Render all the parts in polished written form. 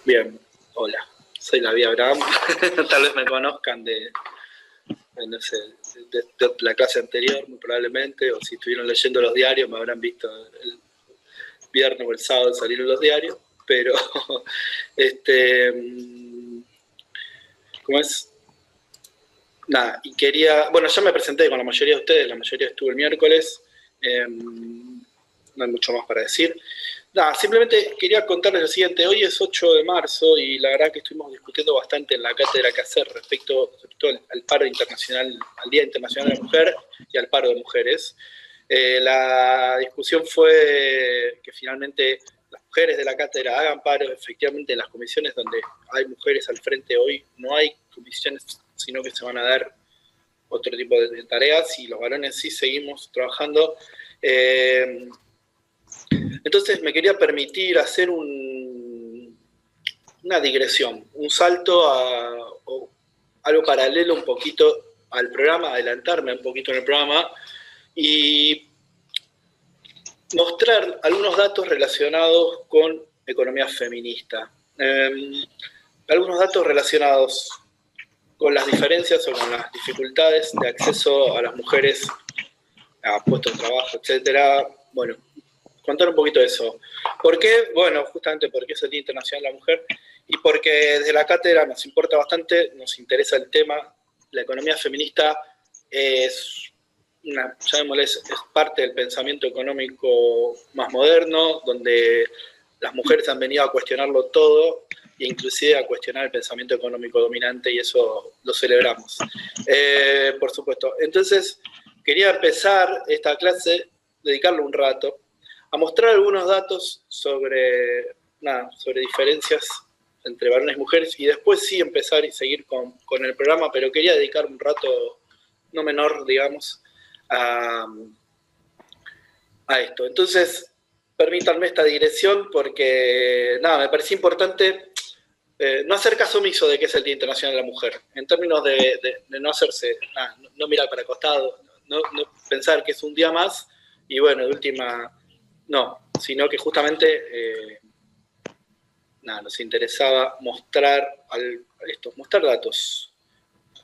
Bien, hola, soy la Vía Abraham. Tal vez me conozcan no sé, de la clase anterior, muy probablemente, o si estuvieron leyendo los diarios me habrán visto el viernes o el sábado salir en los diarios, pero ¿cómo es? Nada, y quería, bueno, ya me presenté con la mayoría de ustedes, la mayoría estuvo el miércoles, no hay mucho más para decir. Nada, simplemente quería contarles lo siguiente. Hoy es 8 de marzo y la verdad que estuvimos discutiendo bastante en la cátedra que hacer respecto al paro internacional, al Día Internacional de la Mujer y al paro de mujeres. La discusión fue que finalmente las mujeres de la cátedra hagan paro. Efectivamente, en las comisiones donde hay mujeres al frente hoy no hay comisiones, sino que se van a dar otro tipo de tareas y los varones sí seguimos trabajando. Entonces me quería permitir hacer una digresión, un salto o algo paralelo un poquito al programa, adelantarme un poquito en el programa y mostrar algunos datos relacionados con economía feminista. Algunos datos relacionados con las diferencias o con las dificultades de acceso a las mujeres a puestos de trabajo, etcétera. Bueno, contar un poquito de eso. ¿Por qué? Bueno, justamente porque es el Día Internacional de la Mujer y porque desde la cátedra nos importa bastante, nos interesa el tema. La economía feminista es parte del pensamiento económico más moderno, donde las mujeres han venido a cuestionarlo todo e inclusive a cuestionar el pensamiento económico dominante, y eso lo celebramos. Por supuesto. Entonces, quería empezar esta clase, dedicarle un rato, a mostrar algunos datos sobre diferencias entre varones y mujeres, y después sí empezar y seguir con el programa, pero quería dedicar un rato no menor, digamos, a esto. Entonces, permítanme esta digresión porque, me parecía importante no hacer caso omiso de que es el Día Internacional de la Mujer, en términos de no hacerse, no mirar para el costado, no pensar que es un día más, y bueno, de última, no, sino que justamente nos interesaba mostrar datos.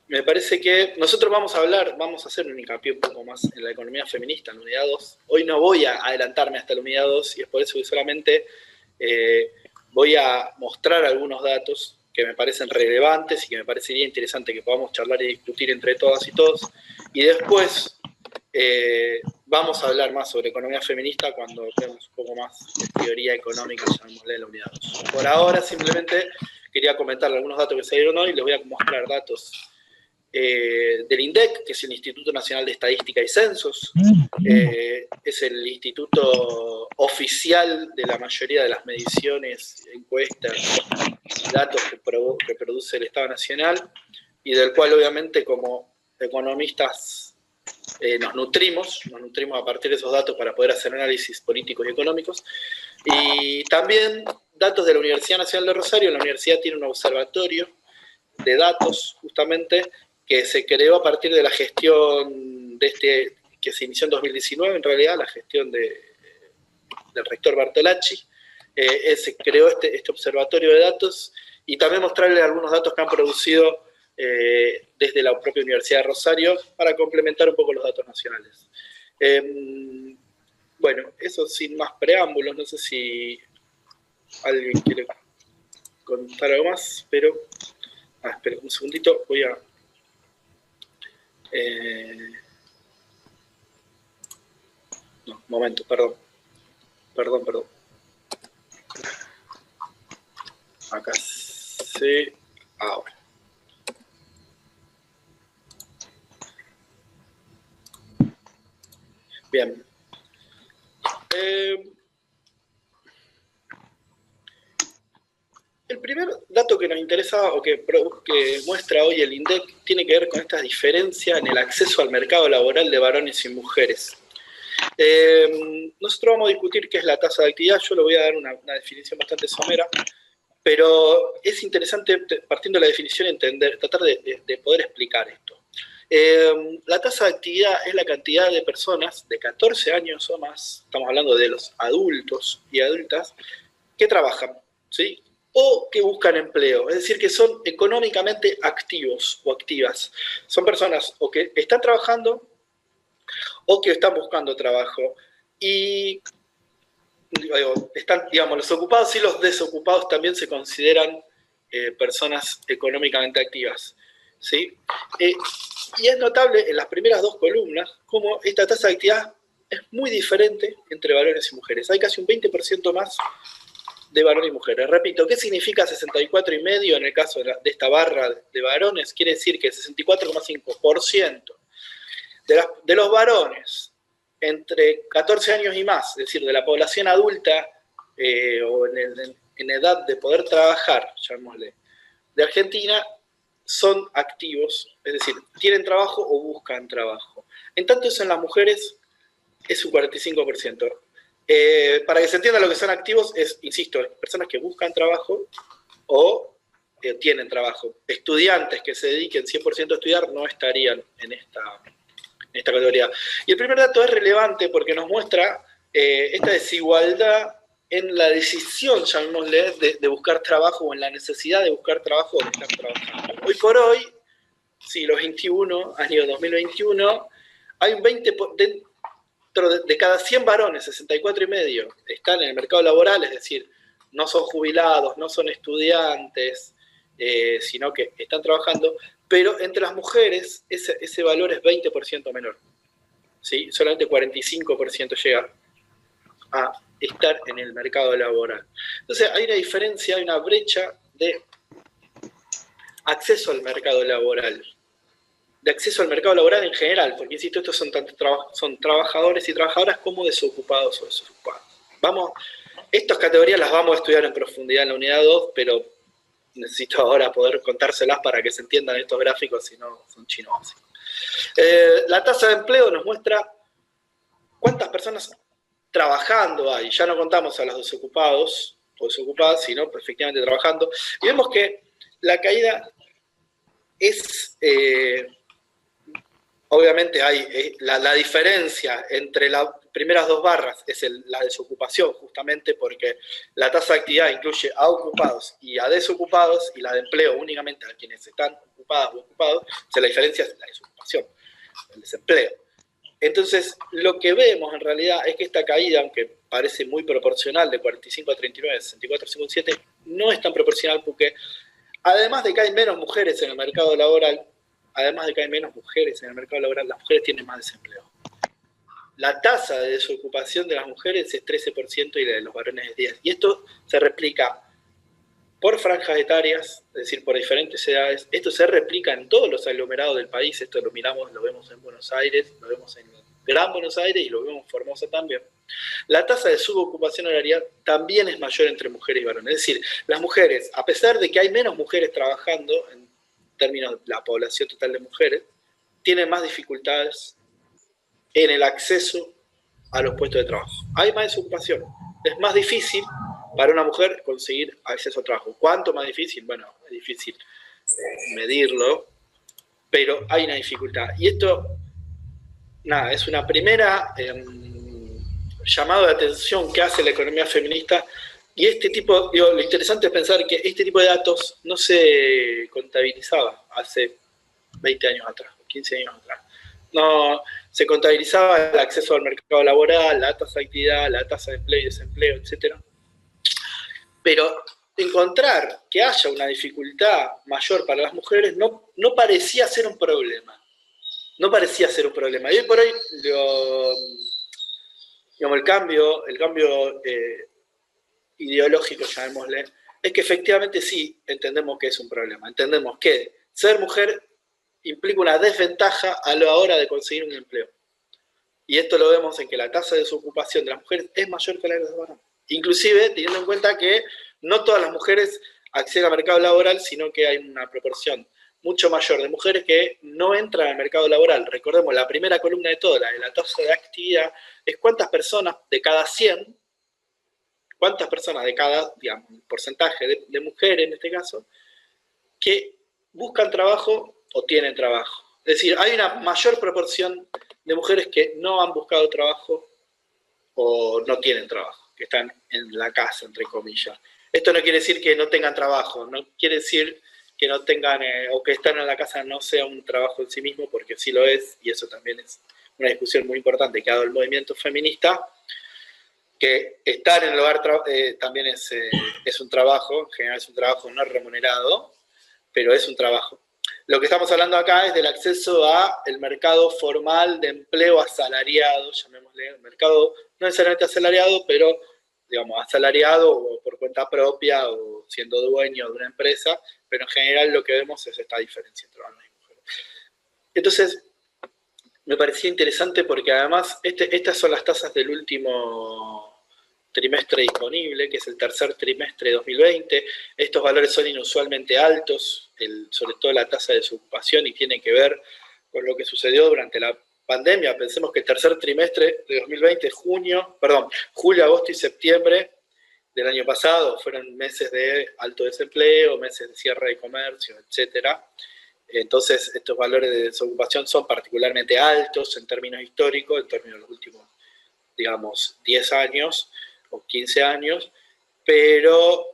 Me parece que nosotros vamos a hacer un hincapié un poco más en la economía feminista, en la unidad 2. Hoy no voy a adelantarme hasta la unidad 2 y es por eso que solamente voy a mostrar algunos datos que me parecen relevantes y que me parecería interesante que podamos charlar y discutir entre todas y todos. Y después vamos a hablar más sobre economía feminista cuando veamos un poco más de teoría económica, llamémosle, en la unidad 2. Por ahora simplemente quería comentar algunos datos que se dieron hoy. Les voy a mostrar datos del INDEC, que es el Instituto Nacional de Estadística y Censos. Es el instituto oficial de la mayoría de las mediciones, encuestas, datos que produce el Estado Nacional, y del cual obviamente como economistas nos nutrimos a partir de esos datos para poder hacer análisis políticos y económicos. Y también datos de la Universidad Nacional de Rosario. La universidad tiene un observatorio de datos, justamente, que se creó a partir de la gestión que se inició en 2019, en realidad, la gestión del rector Bartolacci. Se creó este observatorio de datos, y también mostrarles algunos datos que han producido desde la propia Universidad de Rosario para complementar un poco los datos nacionales. Bueno, eso sin más preámbulos. No sé si alguien quiere contar algo más, pero... espera un segundito, voy a... no, momento, perdón. Acá sí, ahora. Bien. El primer dato que nos interesa o que muestra hoy el INDEC tiene que ver con esta diferencia en el acceso al mercado laboral de varones y mujeres. Nosotros vamos a discutir qué es la tasa de actividad. Yo le voy a dar una definición bastante somera, pero es interesante, partiendo de la definición, tratar de poder explicar esto. La tasa de actividad es la cantidad de personas de 14 años o más, estamos hablando de los adultos y adultas, que trabajan, ¿sí? o que buscan empleo, es decir, que son económicamente activos o activas. Son personas o que están trabajando o que están buscando trabajo. Y están, digamos, los ocupados y los desocupados también se consideran personas económicamente activas, ¿sí? Y es notable en las primeras dos columnas cómo esta tasa de actividad es muy diferente entre varones y mujeres. Hay casi un 20% más de varones y mujeres. Repito, ¿qué significa 64,5 en el caso de esta barra de varones? Quiere decir que 64,5% de los varones entre 14 años y más, es decir, de la población adulta o en edad de poder trabajar, llamémosle, de Argentina, son activos, es decir, tienen trabajo o buscan trabajo. En tanto eso en las mujeres es un 45%. Para que se entienda lo que son activos, es, insisto, personas que buscan trabajo o tienen trabajo. Estudiantes que se dediquen 100% a estudiar no estarían en esta categoría. Y el primer dato es relevante porque nos muestra esta desigualdad en la decisión, llamémosle, de buscar trabajo o en la necesidad de buscar trabajo o de estar trabajando. Hoy por hoy, siglo XXI, año 2021, hay un 20%, dentro de cada 100 varones, 64,5 están en el mercado laboral, es decir, no son jubilados, no son estudiantes, sino que están trabajando, pero entre las mujeres ese valor es 20% menor. ¿Sí? Solamente 45% llega a estar en el mercado laboral. Entonces hay una diferencia, hay una brecha de acceso al mercado laboral. De acceso al mercado laboral en general, porque insisto, estos son tanto son trabajadores y trabajadoras como desocupados o desocupados. Estas categorías las vamos a estudiar en profundidad en la unidad 2, pero necesito ahora poder contárselas para que se entiendan estos gráficos, si no son chinos básicos. La tasa de empleo nos muestra cuántas personas trabajando hay. Ya no contamos a los desocupados o desocupadas, sino efectivamente trabajando. Y vemos que la caída es... obviamente hay la diferencia entre las primeras dos barras es la desocupación, justamente porque la tasa de actividad incluye a ocupados y a desocupados, y la de empleo únicamente a quienes están ocupadas o ocupados. O sea, la diferencia es la desocupación, el desempleo. Entonces, lo que vemos en realidad es que esta caída, aunque parece muy proporcional de 45 a 39, 64 a 57, no es tan proporcional porque, además de que hay menos mujeres en el mercado laboral, las mujeres tienen más desempleo. La tasa de desocupación de las mujeres es 13% y la de los varones es 10%. Y esto se replica por franjas etarias, es decir, por diferentes edades. Esto se replica en todos los aglomerados del país. Esto lo vemos en Buenos Aires, lo vemos en Gran Buenos Aires y lo vemos en Formosa también. La tasa de subocupación horaria también es mayor entre mujeres y varones. Es decir, las mujeres, a pesar de que hay menos mujeres trabajando en términos de la población total de mujeres, tienen más dificultades en el acceso a los puestos de trabajo. Hay más desocupación. Es más difícil para una mujer conseguir acceso al trabajo. ¿Cuánto más difícil? Bueno, es difícil medirlo, pero hay una dificultad. Y esto, nada, es una primera llamado de atención que hace la economía feminista. Y lo interesante es pensar que este tipo de datos no se contabilizaba hace 20 años atrás, 15 años atrás. No, se contabilizaba el acceso al mercado laboral, la tasa de actividad, la tasa de empleo y desempleo, etc. Pero encontrar que haya una dificultad mayor para las mujeres no parecía ser un problema. No parecía ser un problema. Y hoy por hoy, digamos, el cambio ideológico, llamémosle, es que efectivamente sí entendemos que es un problema. Entendemos que ser mujer implica una desventaja a la hora de conseguir un empleo. Y esto lo vemos en que la tasa de desocupación de las mujeres es mayor que la de los varones. Inclusive teniendo en cuenta que no todas las mujeres acceden al mercado laboral, sino que hay una proporción mucho mayor de mujeres que no entran al mercado laboral. Recordemos, la primera columna de toda, la de la tasa de actividad, es cuántas personas de cada 100, cuántas personas de cada, digamos, porcentaje de mujeres en este caso, que buscan trabajo o tienen trabajo. Es decir, hay una mayor proporción de mujeres que no han buscado trabajo o no tienen trabajo, que están en la casa, entre comillas. Esto no quiere decir que no tengan trabajo, no quiere decir que no tengan, o que estar en la casa no sea un trabajo en sí mismo, porque sí lo es, y eso también es una discusión muy importante que ha dado el movimiento feminista, que estar en el hogar también es un trabajo, en general es un trabajo no remunerado, pero es un trabajo. Lo que estamos hablando acá es del acceso al mercado formal de empleo asalariado, llamémosle, mercado no necesariamente asalariado, pero digamos asalariado o por cuenta propia o siendo dueño de una empresa, pero en general lo que vemos es esta diferencia entre hombres y mujeres. Entonces, me parecía interesante porque además estas son las tasas del último trimestre disponible, que es el tercer trimestre de 2020. Estos valores son inusualmente altos, sobre todo la tasa de desocupación, y tiene que ver con lo que sucedió durante la pandemia. Pensemos que el tercer trimestre de 2020, julio, agosto y septiembre del año pasado, fueron meses de alto desempleo, meses de cierre de comercio, etcétera. Entonces, estos valores de desocupación son particularmente altos en términos históricos, en términos de los últimos, digamos, 10 años o 15 años, pero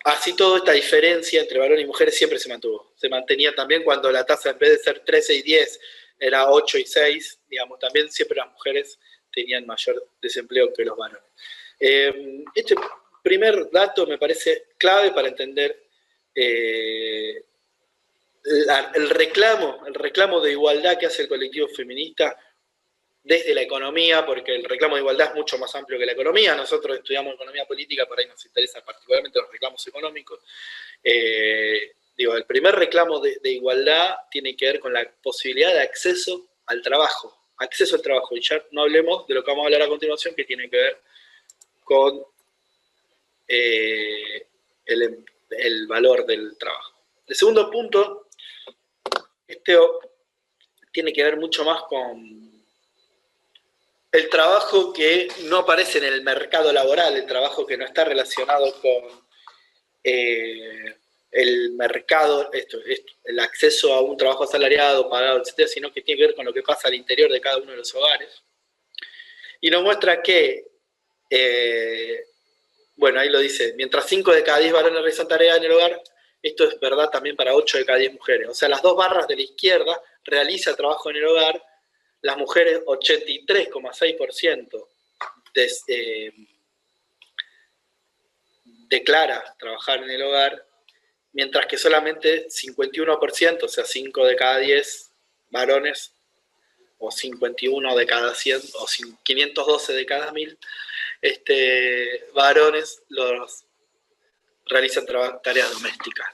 así toda esta diferencia entre varones y mujeres siempre se mantuvo. Se mantenía también cuando la tasa, en vez de ser 13 y 10, era 8 y 6, digamos, también siempre las mujeres tenían mayor desempleo que los varones. Este primer dato me parece clave para entender el reclamo de igualdad que hace el colectivo feminista desde la economía, porque el reclamo de igualdad es mucho más amplio que la economía. Nosotros estudiamos economía política, por ahí nos interesan particularmente los reclamos económicos. El primer reclamo de igualdad tiene que ver con la posibilidad de acceso al trabajo. Acceso al trabajo. Y ya no hablemos de lo que vamos a hablar a continuación, que tiene que ver con el valor del trabajo. El segundo punto, tiene que ver mucho más con el trabajo que no aparece en el mercado laboral, el trabajo que no está relacionado con el mercado, el acceso a un trabajo asalariado, pagado, etcétera, sino que tiene que ver con lo que pasa al interior de cada uno de los hogares. Y nos muestra que, ahí lo dice, mientras 5 de cada 10 varones realizan tareas en el hogar, esto es verdad también para 8 de cada 10 mujeres. O sea, las dos barras de la izquierda realiza trabajo en el hogar, las mujeres 83,6% declara trabajar en el hogar, mientras que solamente 51%, o sea, 5 de cada 10 varones, o 51 de cada 100, o 512 de cada 1000, varones los realizan tareas domésticas.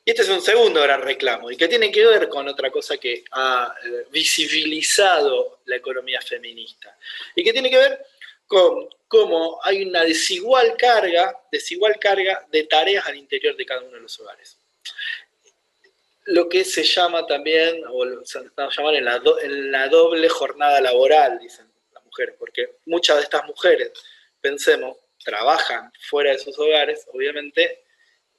Y este es un segundo gran reclamo, y que tiene que ver con otra cosa que ha visibilizado la economía feminista, y que tiene que ver con cómo hay una desigual carga de tareas al interior de cada uno de los hogares. Lo que se llama también, o se llama en la doble jornada laboral, dicen las mujeres, porque muchas de estas mujeres, pensemos, trabajan fuera de sus hogares, obviamente,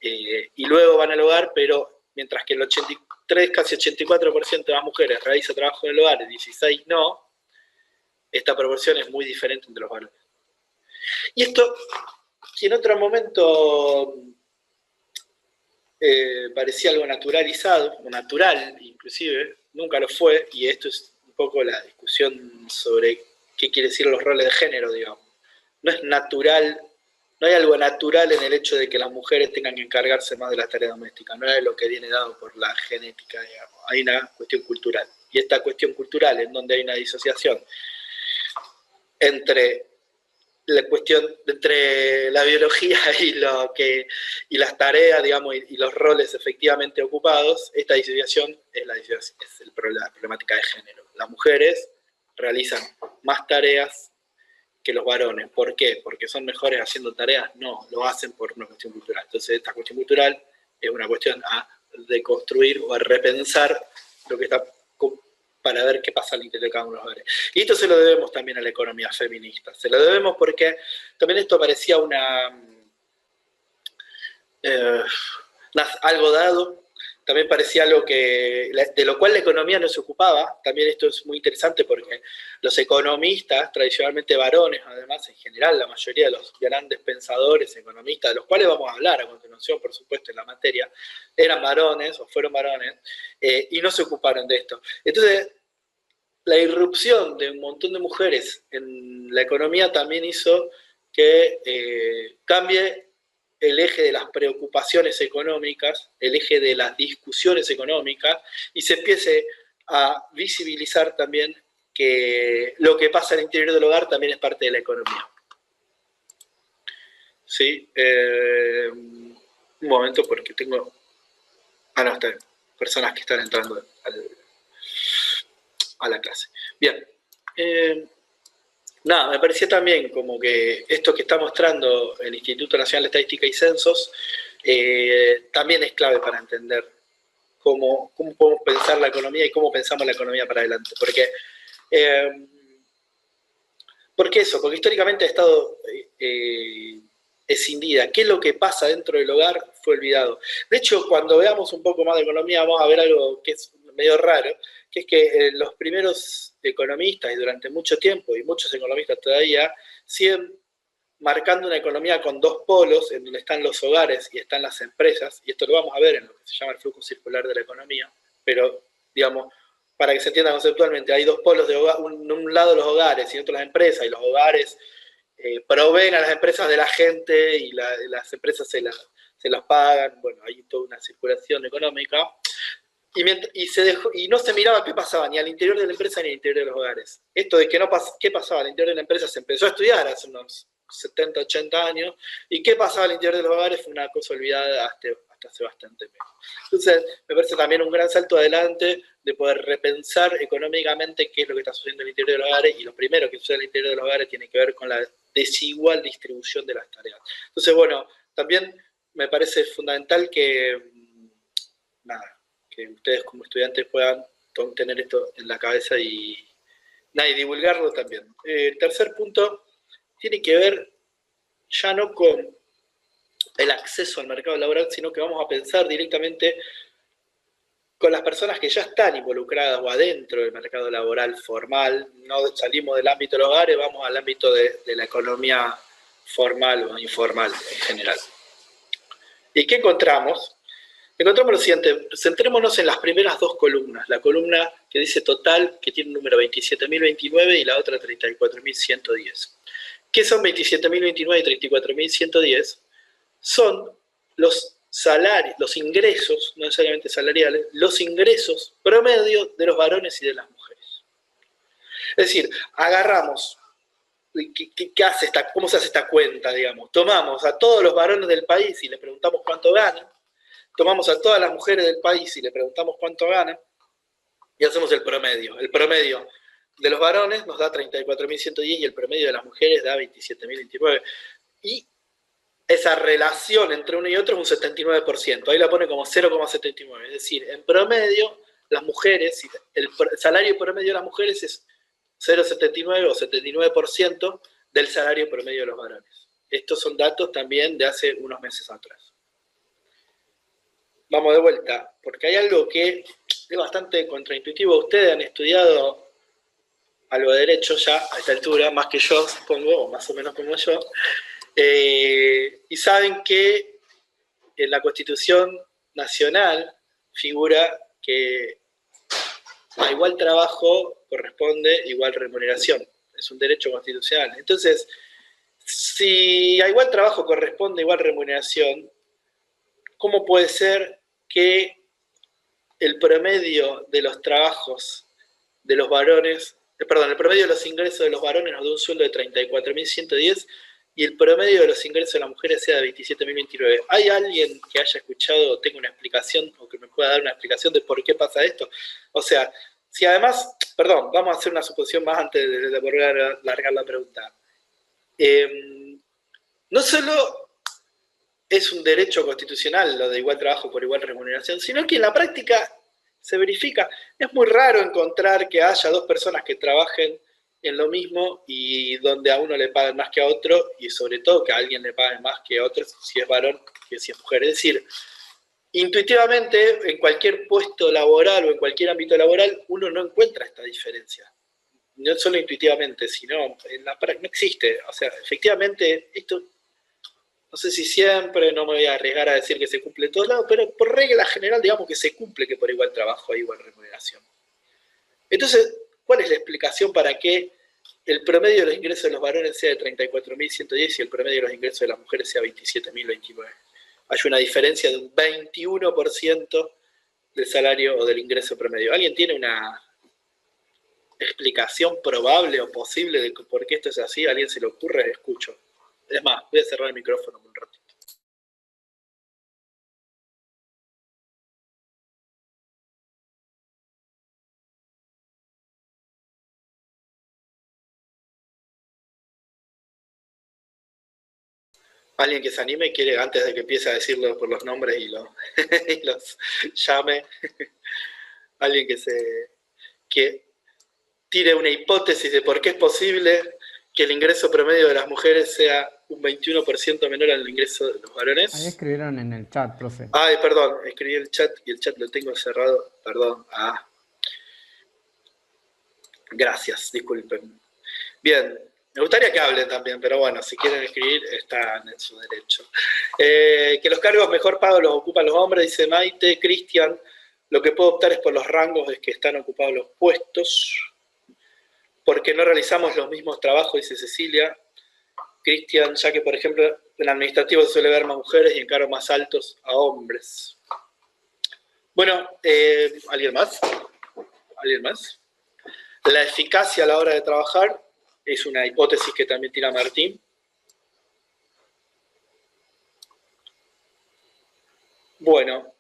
y luego van al hogar, pero mientras que el 83, casi 84% de las mujeres realiza trabajo en el hogar, el 16% no, esta proporción es muy diferente entre los varones. Y esto, que en otro momento parecía algo naturalizado, o natural inclusive, nunca lo fue, y esto es un poco la discusión sobre qué quiere decir los roles de género, digamos. No es natural, no hay algo natural en el hecho de que las mujeres tengan que encargarse más de las tareas domésticas, no es lo que viene dado por la genética, digamos. Hay una cuestión cultural, y esta cuestión cultural, en donde hay una disociación entre la biología y las tareas, digamos, y los roles efectivamente ocupados, esta disociación es la problemática de género. Las mujeres realizan más tareas que los varones. ¿Por qué? ¿Porque son mejores haciendo tareas? No, lo hacen por una cuestión cultural. Entonces, esta cuestión cultural es una cuestión a deconstruir o a repensar lo que está para ver qué pasa al interior de cada uno de los hogares. Y esto se lo debemos también a la economía feminista. Se lo debemos porque también esto parecía algo dado, también parecía algo de lo cual la economía no se ocupaba. También esto es muy interesante porque los economistas, tradicionalmente varones, además, en general, la mayoría de los grandes pensadores economistas, de los cuales vamos a hablar a continuación, por supuesto, en la materia, eran varones o fueron varones, y no se ocuparon de esto. Entonces, la irrupción de un montón de mujeres en la economía también hizo que cambie el eje de las preocupaciones económicas, el eje de las discusiones económicas, y se empiece a visibilizar también que lo que pasa al interior del hogar también es parte de la economía. ¿Sí? Un momento porque tengo... no, está bien. Personas que están entrando a la clase. Bien. Nada, me parecía también como que esto que está mostrando el Instituto Nacional de Estadística y Censos también es clave para entender cómo podemos pensar la economía y cómo pensamos la economía para adelante. Porque eso, porque históricamente ha estado escindida. ¿Qué es lo que pasa dentro del hogar? Fue olvidado. De hecho, cuando veamos un poco más de economía, vamos a ver algo que es medio raro, que es que los primeros economistas, y durante mucho tiempo, y muchos economistas todavía, siguen marcando una economía con dos polos, en donde están los hogares y están las empresas, y esto lo vamos a ver en lo que se llama el flujo circular de la economía, pero, digamos, para que se entienda conceptualmente, hay dos polos de hogar, un lado los hogares y otro las empresas, y los hogares proveen a las empresas de la gente y las empresas se las pagan, bueno, hay toda una circulación económica, y no se miraba qué pasaba ni al interior de la empresa ni al interior de los hogares. Esto de que qué pasaba al interior de la empresa se empezó a estudiar hace unos 70, 80 años, y qué pasaba al interior de los hogares fue una cosa olvidada hasta hace bastante menos. Entonces, me parece también un gran salto adelante de poder repensar económicamente qué es lo que está sucediendo en el interior de los hogares, y lo primero que sucede en el interior de los hogares tiene que ver con la desigual distribución de las tareas. Entonces, bueno, también me parece fundamental que ustedes como estudiantes puedan tener esto en la cabeza y divulgarlo también. El tercer punto tiene que ver ya no con el acceso al mercado laboral, sino que vamos a pensar directamente con las personas que ya están involucradas o adentro del mercado laboral formal. No salimos del ámbito de los hogares, vamos al ámbito de la economía formal o informal en general. ¿Y qué encontramos? Encontramos lo siguiente, centrémonos en las primeras dos columnas, la columna que dice total, que tiene un número 27.029 y la otra 34.110. ¿Qué son 27.029 y 34.110? Son los salarios, los ingresos, no necesariamente salariales, los ingresos promedio de los varones y de las mujeres. Es decir, agarramos, ¿cómo se hace esta cuenta, digamos? Tomamos a todos los varones del país y les preguntamos cuánto ganan, tomamos a todas las mujeres del país y le preguntamos cuánto ganan, y hacemos el promedio. El promedio de los varones nos da 34.110 y el promedio de las mujeres da 27.029. Y esa relación entre uno y otro es un 79%. Ahí la pone como 0,79. Es decir, en promedio, las mujeres, el salario promedio de las mujeres es 0,79 o 79% del salario promedio de los varones. Estos son datos también de hace unos meses atrás. Vamos de vuelta, porque hay algo que es bastante contraintuitivo. Ustedes han estudiado algo de derecho ya a esta altura, más que yo, supongo, o más o menos como yo, y saben que en la Constitución Nacional figura que a igual trabajo corresponde igual remuneración. Es un derecho constitucional. Entonces, si a igual trabajo corresponde igual remuneración, ¿cómo puede ser que el promedio de los trabajos de los varones, el promedio de los ingresos de los varones nos da un sueldo de 34.110 y el promedio de los ingresos de las mujeres sea de 27.029? ¿Hay alguien que haya escuchado o tenga una explicación o que me pueda dar una explicación de por qué pasa esto? O sea, si además, vamos a hacer una suposición más antes de volver a largar la pregunta. No solo es un derecho constitucional lo de igual trabajo por igual remuneración, sino que en la práctica se verifica. Es muy raro encontrar que haya dos personas que trabajen en lo mismo y donde a uno le paguen más que a otro, y sobre todo que a alguien le paguen más que a otro si es varón que si es mujer. Es decir, Intuitivamente, en cualquier puesto laboral o en cualquier ámbito laboral, uno no encuentra esta diferencia. No solo intuitivamente, sino en la práctica no existe. O sea, efectivamente, esto no sé si siempre, no me voy a arriesgar a decir que se cumple en todos lados, pero por regla general, digamos que se cumple que por igual trabajo hay igual remuneración. Entonces, ¿cuál es la explicación para que el promedio de los ingresos de los varones sea de 34.110 y el promedio de los ingresos de las mujeres sea 27.029? Hay una diferencia de un 21% del salario o del ingreso promedio. ¿Alguien tiene una explicación probable o posible de por qué esto es así? ¿A alguien se le ocurre? Escucho. Es más, voy a cerrar el micrófono un ratito. Alguien que se anime quiere, antes de que empiece a decirlo por los nombres y los llame. Alguien que tire una hipótesis de por qué es posible que el ingreso promedio de las mujeres sea un 21% menor al ingreso de los varones. Ahí escribieron en el chat, profe. Ay, perdón, escribí el chat y el chat lo tengo cerrado. Perdón. Gracias, disculpen. Bien, me gustaría que hablen también, pero bueno, si quieren escribir, están en su derecho. Que los cargos mejor pagos los ocupan los hombres, dice Maite. Cristian, lo que puedo optar es por los rangos de que están ocupados los puestos, porque no realizamos los mismos trabajos, dice Cecilia. Cristian, ya que, por ejemplo, en administrativo se suele ver más mujeres y en cargos más altos a hombres. Bueno, ¿alguien más? ¿Alguien más? La eficacia a la hora de trabajar es una hipótesis que también tira Martín. Bueno,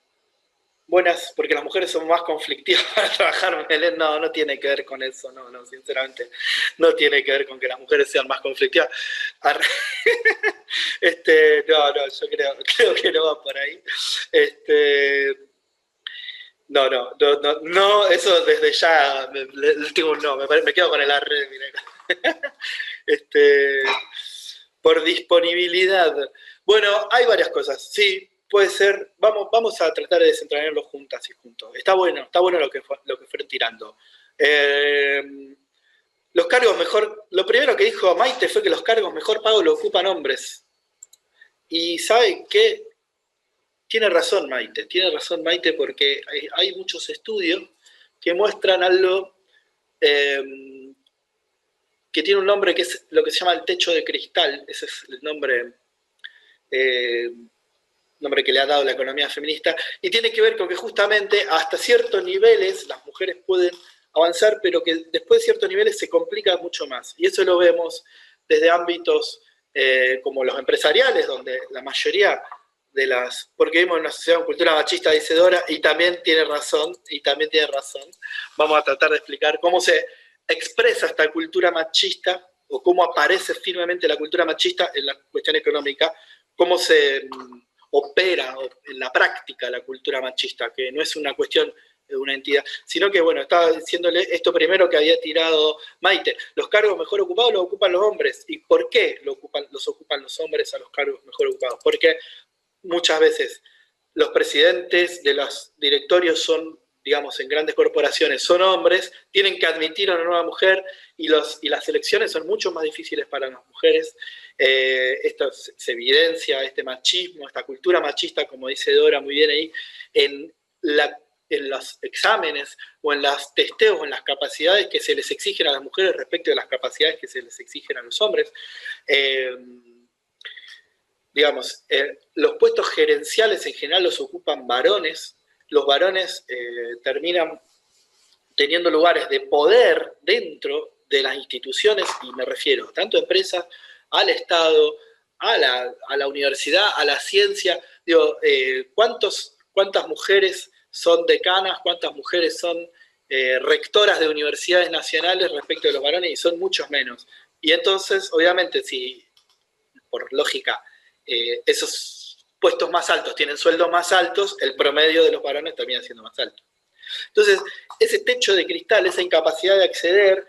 buenas, porque las mujeres son más conflictivas para trabajar. No, no tiene que ver con eso, no, sinceramente, no tiene que ver con que las mujeres sean más conflictivas. No, yo creo que no va por ahí. No, eso desde ya, tengo un no, me quedo con el arre, por disponibilidad. Bueno, hay varias cosas, sí, puede ser, vamos a tratar de desentrañarlo juntas y juntos. Está bueno lo que fueron tirando. Los cargos mejor, lo primero que dijo Maite fue que los cargos mejor pagos los ocupan hombres. Y ¿sabe qué? Tiene razón Maite, porque hay muchos estudios que muestran algo que tiene un nombre que es lo que se llama el techo de cristal. Ese es el nombre que le ha dado la economía feminista, y tiene que ver con que justamente hasta ciertos niveles las mujeres pueden avanzar, pero que después de ciertos niveles se complica mucho más. Y eso lo vemos desde ámbitos como los empresariales, donde la mayoría porque vivimos en una sociedad con cultura machista, dice Dora, y también tiene razón. Vamos a tratar de explicar cómo se expresa esta cultura machista, o cómo aparece firmemente la cultura machista en la cuestión económica, cómo se opera en la práctica la cultura machista, que no es una cuestión de una entidad, sino que, bueno, estaba diciéndole esto primero que había tirado Maite, los cargos mejor ocupados los ocupan los hombres. ¿Y por qué los ocupan los hombres a los cargos mejor ocupados? Porque muchas veces los presidentes de los directorios son, digamos, en grandes corporaciones, son hombres, tienen que admitir a una nueva mujer y las elecciones son mucho más difíciles para las mujeres. Esto se evidencia, este machismo, esta cultura machista, como dice Dora muy bien ahí, en los exámenes o en los testeos o en las capacidades que se les exigen a las mujeres respecto de las capacidades que se les exigen a los hombres. Digamos, los puestos gerenciales en general los ocupan varones. Los varones terminan teniendo lugares de poder dentro de las instituciones, y me refiero tanto a empresas, al Estado, a la universidad, a la ciencia. Digo, ¿cuántas mujeres son decanas? ¿Cuántas mujeres son rectoras de universidades nacionales respecto de los varones? Y son muchos menos. Y entonces, obviamente, si por lógica esos puestos más altos tienen sueldos más altos, el promedio de los varones termina siendo más alto. Entonces, ese techo de cristal, esa incapacidad de acceder,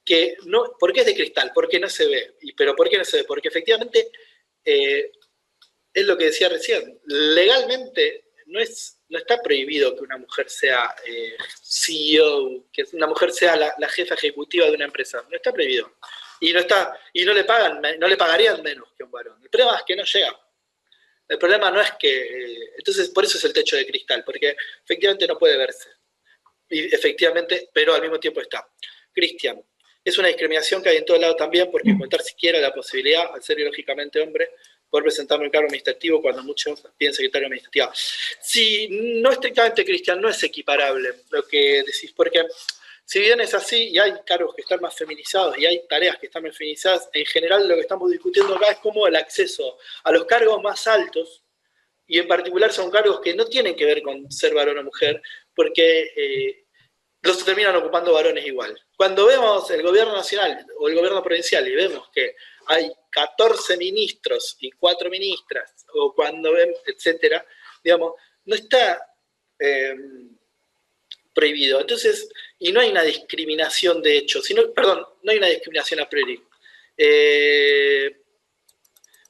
que no, ¿por qué es de cristal? Porque no se ve. ¿Pero por qué no se ve? Porque efectivamente, es lo que decía recién, legalmente no está prohibido que una mujer sea CEO, que una mujer sea la jefa ejecutiva de una empresa. No está prohibido. Y no le pagarían menos que un varón. El problema es que no llega. El problema no es que... entonces, por eso es el techo de cristal, porque efectivamente no puede verse. Y efectivamente, pero al mismo tiempo está. Cristian, es una discriminación que hay en todo lado también, porque contar siquiera la posibilidad, al ser biológicamente hombre, poder presentarme un cargo administrativo cuando muchos piden secretario administrativa. Sí, no estrictamente, Cristian, no es equiparable lo que decís, porque si bien es así y hay cargos que están más feminizados y hay tareas que están más feminizadas, en general lo que estamos discutiendo acá es cómo el acceso a los cargos más altos, y en particular son cargos que no tienen que ver con ser varón o mujer, porque los terminan ocupando varones igual. Cuando vemos el gobierno nacional o el gobierno provincial y vemos que hay 14 ministros y 4 ministras, o cuando ven, etcétera, digamos, no está prohibido. Entonces, y no hay una discriminación de hecho, no hay una discriminación a priori.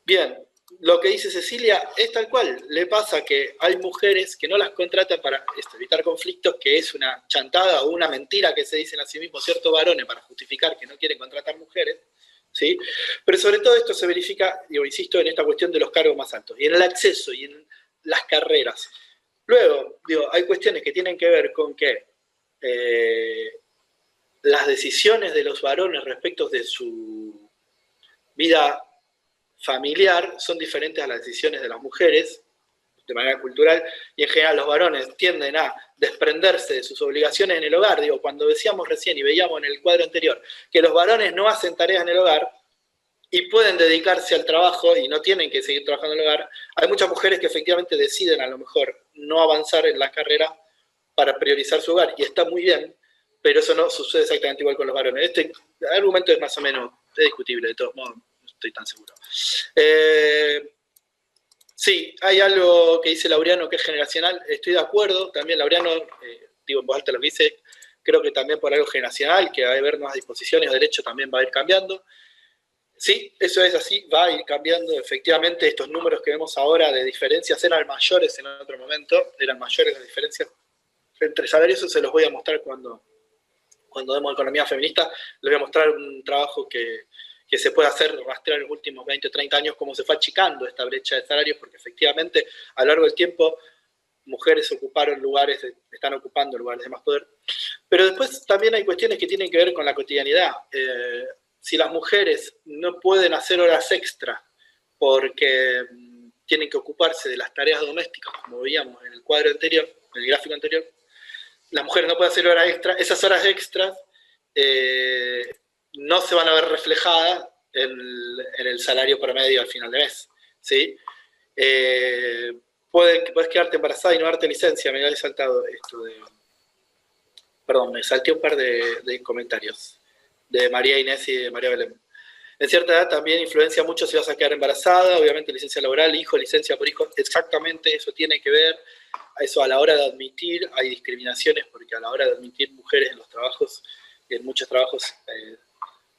Bien, lo que dice Cecilia es tal cual. Le pasa que hay mujeres que no las contratan para evitar conflictos, que es una chantada o una mentira que se dicen a sí mismos ciertos varones para justificar que no quieren contratar mujeres, ¿sí? Pero sobre todo esto se verifica, insisto, en esta cuestión de los cargos más altos, y en el acceso, y en las carreras. Luego, hay cuestiones que tienen que ver con que las decisiones de los varones respecto de su vida familiar son diferentes a las decisiones de las mujeres, de manera cultural, y en general los varones tienden a desprenderse de sus obligaciones en el hogar. Cuando decíamos recién y veíamos en el cuadro anterior que los varones no hacen tareas en el hogar y pueden dedicarse al trabajo y no tienen que seguir trabajando en el hogar, hay muchas mujeres que efectivamente deciden a lo mejor no avanzar en la carrera para priorizar su hogar, y está muy bien, pero eso no sucede exactamente igual con los varones. Este argumento es más o menos discutible, de todos modos. Estoy tan seguro. Sí, hay algo que dice Laureano que es generacional. Estoy de acuerdo. También Laureano, digo en voz alta lo que dice, creo que también por algo generacional, que va a haber nuevas disposiciones, derecho también va a ir cambiando. Sí, eso es así, va a ir cambiando. Efectivamente, estos números que vemos ahora de diferencias eran mayores en otro momento, eran mayores las diferencias entre salarios. Eso se los voy a mostrar cuando vemos economía feminista. Les voy a mostrar un trabajo que se puede hacer, rastrear en los últimos 20 o 30 años, cómo se fue achicando esta brecha de salarios, porque efectivamente a lo largo del tiempo mujeres están ocupando lugares de más poder. Pero después también hay cuestiones que tienen que ver con la cotidianidad. Si las mujeres no pueden hacer horas extra porque tienen que ocuparse de las tareas domésticas, como veíamos en el cuadro anterior, en el gráfico anterior, las mujeres no pueden hacer horas extra, esas horas extras no se van a ver reflejadas en el salario promedio al final de mes, ¿sí? Puedes quedarte embarazada y no darte licencia. Me había saltado esto de... Perdón, me salté un par de comentarios de María Inés y de María Belén. En cierta edad también influencia mucho si vas a quedar embarazada, obviamente licencia laboral, licencia por hijo, exactamente eso tiene que ver. Eso a la hora de admitir, hay discriminaciones porque a la hora de admitir mujeres en los trabajos, en muchos trabajos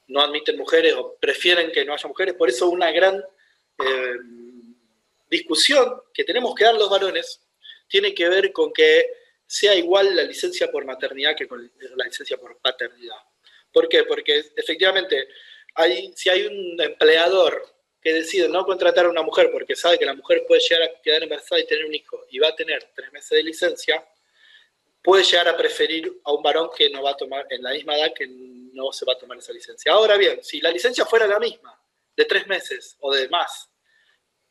no admiten mujeres o prefieren que no haya mujeres. Por eso una gran discusión que tenemos que dar los varones tiene que ver con que sea igual la licencia por maternidad que con la licencia por paternidad. ¿Por qué? Porque efectivamente si hay un empleador que decide no contratar a una mujer porque sabe que la mujer puede llegar a quedar embarazada y tener un hijo y va a tener 3 meses de licencia, puede llegar a preferir a un varón que no va a tomar, en la misma edad, que no se va a tomar esa licencia. Ahora bien, si la licencia fuera la misma, de 3 meses o de más,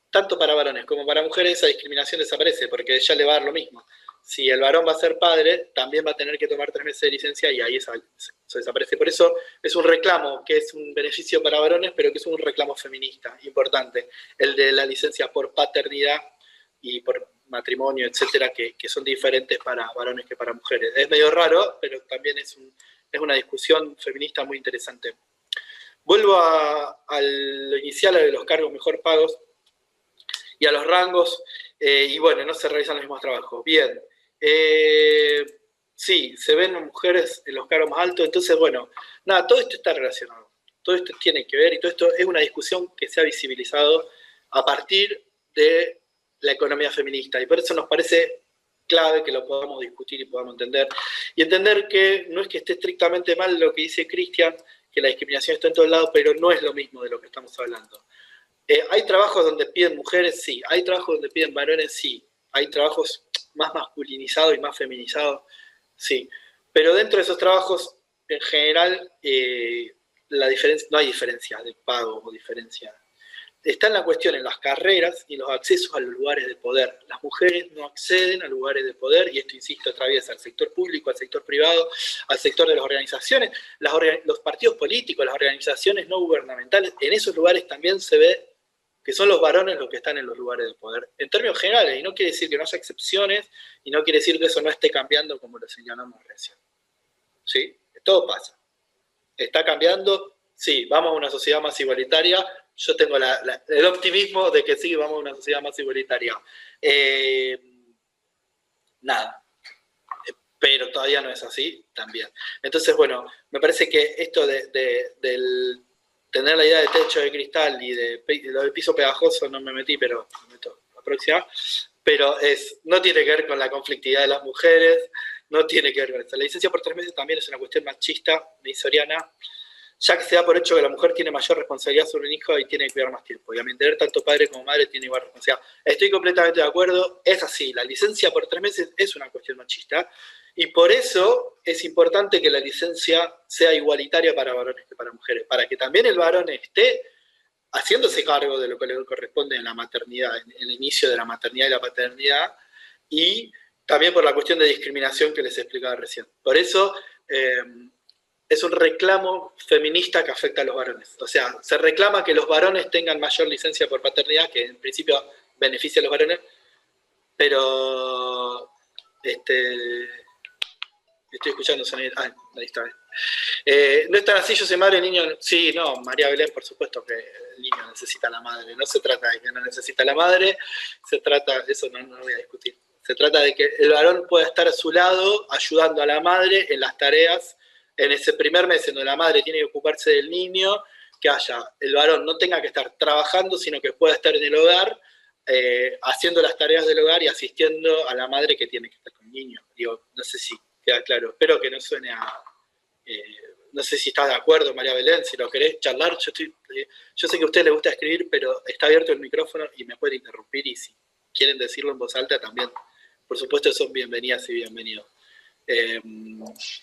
tanto para varones como para mujeres, esa discriminación desaparece, porque ya le va a dar lo mismo. Si el varón va a ser padre, también va a tener que tomar 3 meses de licencia y ahí eso desaparece. Por eso es un reclamo que es un beneficio para varones, pero que es un reclamo feminista importante, el de la licencia por paternidad y por matrimonio, etcétera, que son diferentes para varones que para mujeres. Es medio raro, pero también es una discusión feminista muy interesante. Vuelvo a lo inicial, a los cargos mejor pagos y a los rangos, y bueno, no se realizan los mismos trabajos. Bien, sí, se ven mujeres en los cargos más altos, entonces, bueno, nada, todo esto está relacionado, todo esto tiene que ver, y todo esto es una discusión que se ha visibilizado a partir de la economía feminista. Y por eso nos parece clave que lo podamos discutir y podamos entender. Y entender que no es que esté estrictamente mal lo que dice Cristian, que la discriminación está en todos lados, pero no es lo mismo de lo que estamos hablando. ¿Hay trabajos donde piden mujeres? Sí. ¿Hay trabajos donde piden varones? Sí. ¿Hay trabajos más masculinizados y más feminizados? Sí. Pero dentro de esos trabajos, en general, la diferencia, no hay diferencia de pago o diferencia. Está en la cuestión en las carreras y los accesos a los lugares de poder. Las mujeres no acceden a lugares de poder, y esto, insisto, atraviesa al sector público, al sector privado, al sector de las organizaciones, los partidos políticos, las organizaciones no gubernamentales. En esos lugares también se ve que son los varones los que están en los lugares de poder, en términos generales, y no quiere decir que no haya excepciones, y no quiere decir que eso no esté cambiando como lo señalamos recién. ¿Sí? Todo pasa. ¿Está cambiando? Sí. ¿Vamos a una sociedad más igualitaria? Yo tengo el optimismo de que sí, vamos a una sociedad más igualitaria. Nada. Pero todavía no es así también. Entonces, bueno, me parece que esto del tener la idea de techo de cristal y lo de piso pegajoso no me metí, pero me meto la próxima. Pero no tiene que ver con la conflictividad de las mujeres, no tiene que ver con eso. La licencia por 3 meses también es una cuestión machista, misoriana, ya que se da por hecho que la mujer tiene mayor responsabilidad sobre un hijo y tiene que cuidar más tiempo. Y a mi entender, tanto padre como madre tienen igual responsabilidad. Estoy completamente de acuerdo, es así. La licencia por 3 meses es una cuestión machista, y por eso es importante que la licencia sea igualitaria para varones que para mujeres, para que también el varón esté haciéndose cargo de lo que le corresponde en la maternidad, en el inicio de la maternidad y la paternidad, y también por la cuestión de discriminación que les explicaba recién. Por eso es un reclamo feminista que afecta a los varones. O sea, se reclama que los varones tengan mayor licencia por paternidad, que en principio beneficia a los varones, pero estoy escuchando sonido. Ahí está. No es tan así, yo soy madre, el niño. Sí, no, María Belén, por supuesto que el niño necesita a la madre. No se trata de que no necesita a la madre, se trata, eso no lo voy a discutir. Se trata de que el varón pueda estar a su lado, ayudando a la madre en las tareas, en ese primer mes en donde la madre tiene que ocuparse del niño, que el varón no tenga que estar trabajando, sino que pueda estar en el hogar, haciendo las tareas del hogar y asistiendo a la madre que tiene que estar con el niño. Digo, no sé si queda claro. Espero que no suene a... no sé si estás de acuerdo, María Belén, si lo querés charlar. Yo sé que a usted le gusta escribir, pero está abierto el micrófono y me puede interrumpir, y si quieren decirlo en voz alta también, por supuesto, son bienvenidas y bienvenidos.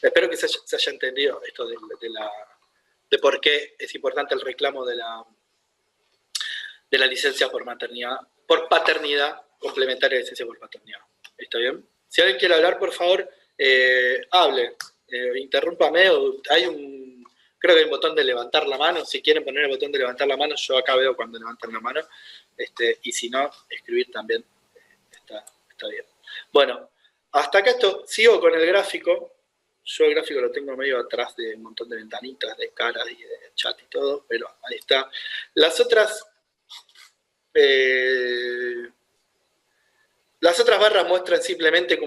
Espero que se haya entendido esto de por qué es importante el reclamo de la licencia por paternidad, complementaria a la licencia por paternidad. ¿Está bien? Si alguien quiere hablar, por favor, hable. Interrúmpame, creo que hay un botón de levantar la mano. Si quieren poner el botón de levantar la mano, yo acá veo cuando levantan la mano, y si no, escribir también está bien. Bueno, hasta acá sigo con el gráfico. Yo el gráfico lo tengo medio atrás de un montón de ventanitas, de caras y de chat y todo, pero ahí está. Las otras barras muestran simplemente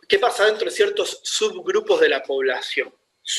qué pasa dentro de ciertos subgrupos de la población. Es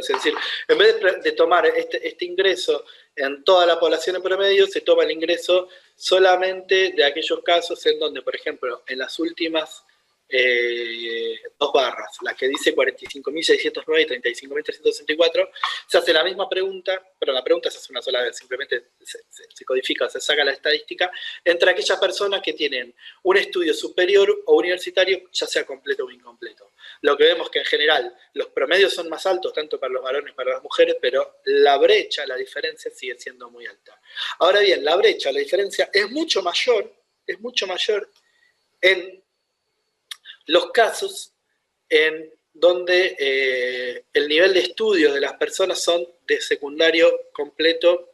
decir, en vez de tomar este ingreso en toda la población en promedio, se toma el ingreso solamente de aquellos casos en donde, por ejemplo, en las últimas 2 barras, la que dice 45.609 y 35.364, se hace la misma pregunta, pero la pregunta se hace una sola vez, simplemente se codifica, se saca la estadística, entre aquellas personas que tienen un estudio superior o universitario, ya sea completo o incompleto. Lo que vemos que en general los promedios son más altos, tanto para los varones como para las mujeres, pero la brecha, la diferencia sigue siendo muy alta. Ahora bien, la brecha, la diferencia es mucho mayor en los casos en donde el nivel de estudios de las personas son de secundario completo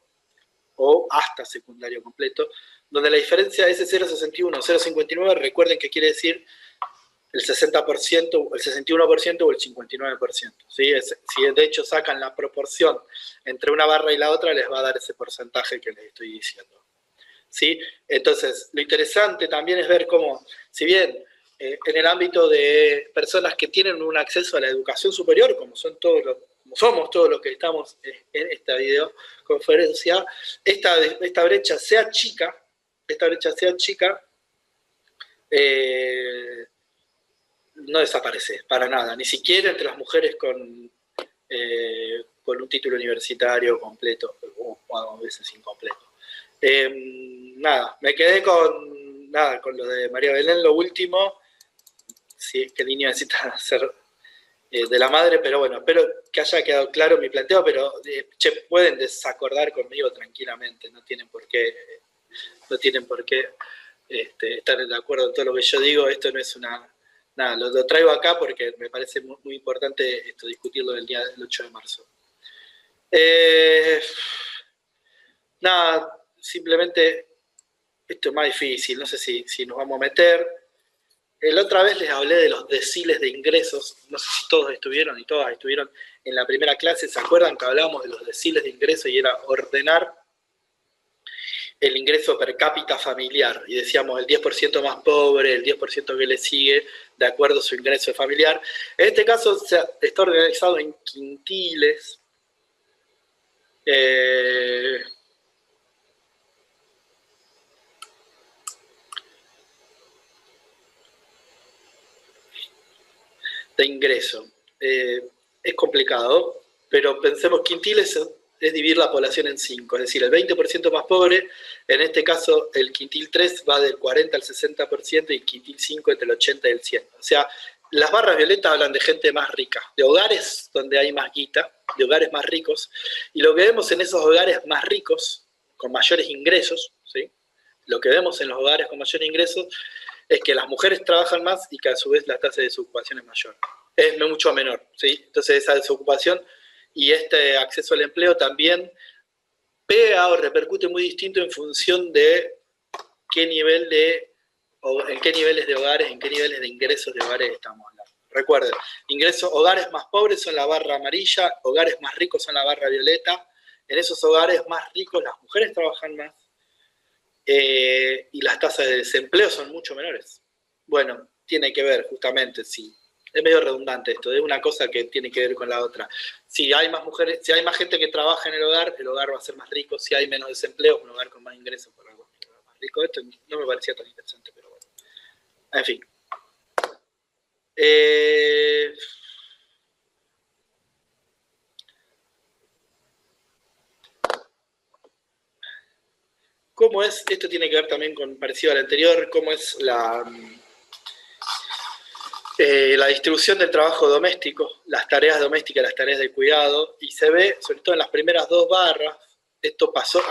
o hasta secundario completo, donde la diferencia es ese 0,61, 0,59, recuerden que quiere decir el 60%, el 61% o el 59%. ¿Sí? Si de hecho sacan la proporción entre una barra y la otra, les va a dar ese porcentaje que les estoy diciendo. ¿Sí? Entonces, lo interesante también es ver cómo, si bien en el ámbito de personas que tienen un acceso a la educación superior, como son todos como somos todos los que estamos en esta videoconferencia, esta brecha sea chica, no desaparece para nada, ni siquiera entre las mujeres con un título universitario completo, o a veces incompleto. Nada, me quedé con lo de María Belén, lo último. Sí, que el niño necesita ser de la madre, pero bueno, espero que haya quedado claro mi planteo, pero pueden desacordar conmigo tranquilamente, no tienen por qué estar de acuerdo en todo lo que yo digo. Esto no es nada, lo traigo acá porque me parece muy, muy importante discutirlo el día del 8 de marzo. Nada, simplemente esto es más difícil, no sé si nos vamos a meter. La otra vez les hablé de los deciles de ingresos, no sé si todos estuvieron y todas estuvieron en la primera clase, ¿se acuerdan que hablábamos de los deciles de ingreso y era ordenar el ingreso per cápita familiar? Y decíamos el 10% más pobre, el 10% que le sigue, de acuerdo a su ingreso familiar. En este caso está organizado en quintiles. De ingreso. Es complicado, pero pensemos, quintiles es dividir la población en 5, es decir, el 20% más pobre, en este caso el quintil 3 va del 40 al 60% y el quintil 5 entre el 80 y el 100. O sea, las barras violetas hablan de gente más rica, de hogares donde hay más guita, de hogares más ricos, y lo que vemos en esos hogares más ricos, con mayores ingresos, ¿sí? Lo que vemos en los hogares con mayores ingresos es que las mujeres trabajan más y que a su vez la tasa de desocupación es mayor. Es mucho menor, ¿sí? Entonces esa desocupación y este acceso al empleo también pega o repercute muy distinto en función de en qué niveles de hogares, en qué niveles de ingresos de hogares estamos hablando. Recuerden, hogares más pobres son la barra amarilla, hogares más ricos son la barra violeta. En esos hogares más ricos las mujeres trabajan más, y las tasas de desempleo son mucho menores. Bueno, tiene que ver justamente, sí, es medio redundante esto, es una cosa que tiene que ver con la otra. Si hay más mujeres, si hay más gente que trabaja en el hogar va a ser más rico. Si hay menos desempleo, un hogar con más ingresos por algo más rico. Esto no me parecía tan interesante, pero bueno. En fin. ¿Cómo es? Esto tiene que ver también con, parecido al anterior, cómo es la distribución del trabajo doméstico, las tareas domésticas, las tareas de cuidado, y se ve, sobre todo en las primeras dos barras, esto pasó,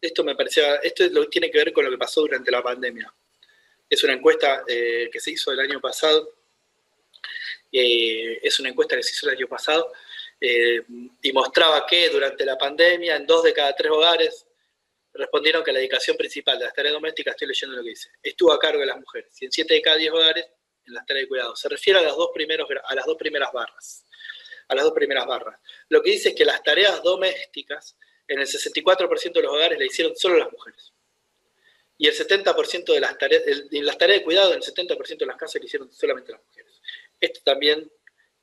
esto me parecía, esto tiene que ver con lo que pasó durante la pandemia. Es una encuesta que se hizo el año pasado, y mostraba que durante la pandemia, en 2 de cada 3 hogares, respondieron que la dedicación principal de las tareas domésticas, estoy leyendo lo que dice, estuvo a cargo de las mujeres, y en 7 de cada 10 hogares, en las tareas de cuidado. Se refiere a las dos primeras barras. Lo que dice es que las tareas domésticas, en el 64% de los hogares, le hicieron solo las mujeres. Y el 70% de las tareas de cuidado, en el 70% de las casas, le hicieron solamente las mujeres. Esto también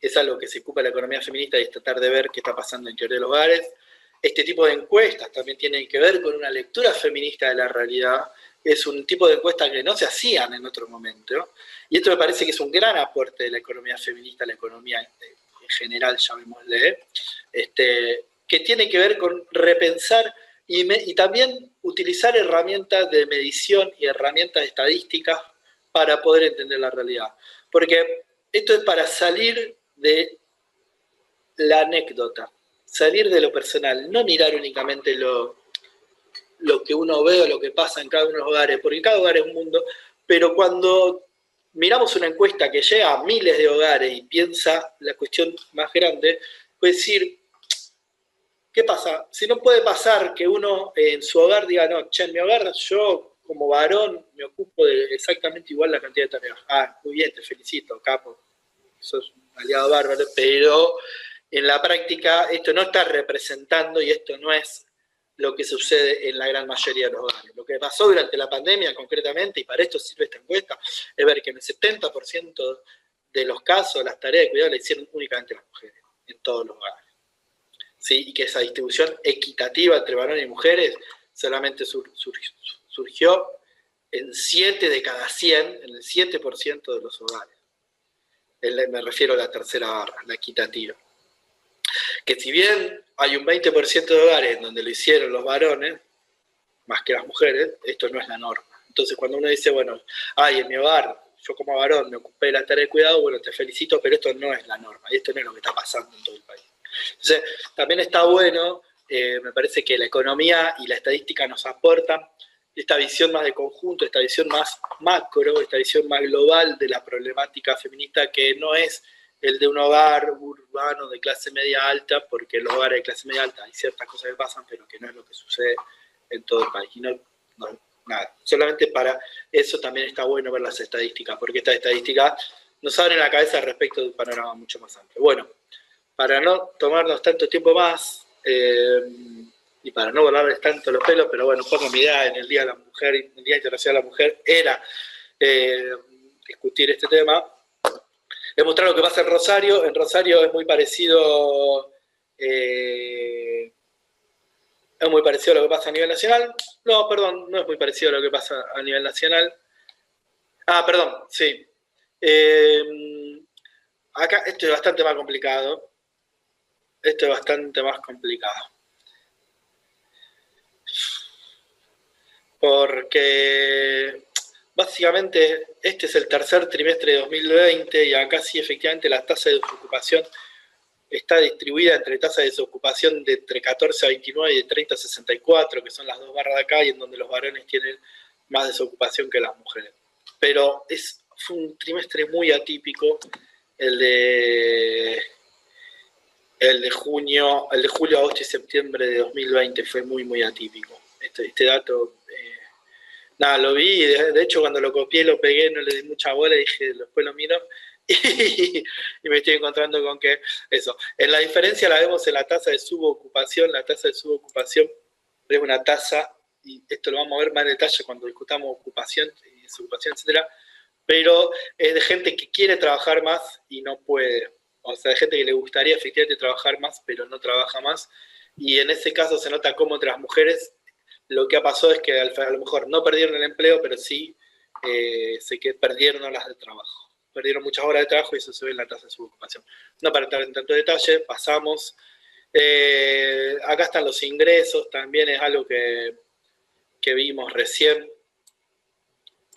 es algo que se ocupa la economía feminista, y es tratar de ver qué está pasando en el interior de los hogares. Este tipo de encuestas también tienen que ver con una lectura feminista de la realidad. Es un tipo de encuestas que no se hacían en otro momento. Y esto me parece que es un gran aporte de la economía feminista, la economía en general, llamémosle, que tiene que ver con repensar y también utilizar herramientas de medición y herramientas estadísticas para poder entender la realidad. Porque esto es para salir de la anécdota, salir de lo personal, no mirar únicamente lo que uno ve o lo que pasa en cada uno de los hogares, porque cada hogar es un mundo, pero cuando miramos una encuesta que llega a miles de hogares y piensa la cuestión más grande, puede decir, ¿qué pasa? Si no puede pasar que uno en su hogar diga, no, en mi hogar yo como varón me ocupo de exactamente igual la cantidad de tareas. Muy bien, te felicito, capo, sos un aliado bárbaro, pero en la práctica esto no está representando y esto no es lo que sucede en la gran mayoría de los hogares. Lo que pasó durante la pandemia concretamente, y para esto sirve esta encuesta, es ver que en el 70% de los casos las tareas de cuidado las hicieron únicamente las mujeres. en todos los hogares. ¿Sí? Y que esa distribución equitativa entre varones y mujeres solamente surgió en 7 de cada 100, en el 7% de los hogares. Me refiero a la tercera barra, la equitativa. Que si bien hay un 20% de hogares en donde lo hicieron los varones, más que las mujeres, esto no es la norma. Entonces cuando uno dice, bueno, en mi hogar, yo como varón me ocupé de la tarea de cuidado, bueno, te felicito, pero esto no es la norma, y esto no es lo que está pasando en todo el país. Entonces, también está bueno, me parece que la economía y la estadística nos aportan esta visión más de conjunto, esta visión más macro, esta visión más global de la problemática feminista, que no es el de un hogar urbano de clase media alta, porque en los hogares de clase media alta hay ciertas cosas que pasan, pero que no es lo que sucede en todo el país. Y nada, solamente para eso también está bueno ver las estadísticas, porque estas estadísticas nos abren la cabeza respecto de un panorama mucho más amplio. Bueno, para no tomarnos tanto tiempo más y para no volarles tanto los pelos, pero bueno, un poco mi idea en el Día de la Mujer, el Día Internacional de la Mujer, era discutir este tema. Les mostrar lo que pasa en Rosario. En Rosario es muy parecido a lo que pasa a nivel nacional. No, perdón, no es muy parecido a lo que pasa a nivel nacional. Perdón, sí. Acá esto es bastante más complicado. Porque básicamente este es el tercer trimestre de 2020 y acá sí efectivamente la tasa de desocupación está distribuida entre tasas de desocupación de entre 14 a 29 y de 30 a 64, que son las dos barras de acá, y en donde los varones tienen más desocupación que las mujeres. Pero fue un trimestre muy atípico el de julio, agosto y septiembre de 2020 fue muy, muy atípico. Este dato, lo vi, de hecho cuando lo copié, lo pegué, no le di mucha bola, dije, después lo miro, y me estoy encontrando con que eso. En la diferencia la vemos en la tasa de subocupación. La tasa de subocupación es una tasa, y esto lo vamos a ver más en detalle cuando discutamos ocupación y desocupación, etcétera, pero es de gente que quiere trabajar más y no puede. O sea, de gente que le gustaría efectivamente trabajar más, pero no trabaja más. Y en ese caso se nota cómo entre las mujeres lo que ha pasado es que a lo mejor no perdieron el empleo, pero sí perdieron horas de trabajo. Perdieron muchas horas de trabajo y eso se ve en la tasa de subocupación. No para entrar en tanto detalle, pasamos. Acá están los ingresos, también es algo que vimos recién.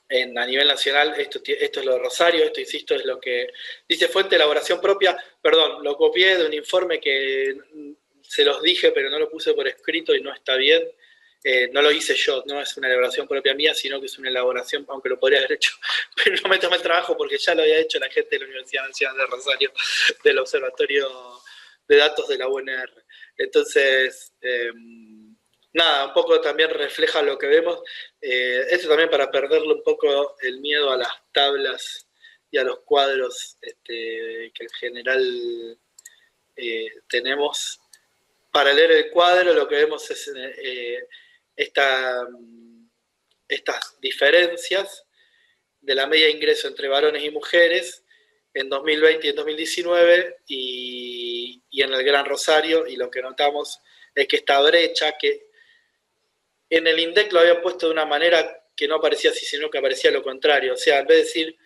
A nivel nacional, esto es lo de Rosario, esto, insisto, es lo que dice fuente de elaboración propia. Perdón, lo copié de un informe que se los dije, pero no lo puse por escrito y no está bien. No lo hice yo, no es una elaboración propia mía, sino que es una elaboración, aunque lo podría haber hecho, pero no me tomé el trabajo porque ya lo había hecho la gente de la Universidad Nacional de Rosario, del Observatorio de Datos de la UNR. Entonces, un poco también refleja lo que vemos. Esto también para perderle un poco el miedo a las tablas y a los cuadros que en general tenemos. Para leer el cuadro lo que vemos es estas diferencias de la media de ingreso entre varones y mujeres en 2020 y en 2019 y en el Gran Rosario, y lo que notamos es que esta brecha, que en el INDEC lo habían puesto de una manera que no aparecía así, sino que aparecía lo contrario. O sea, en vez de decir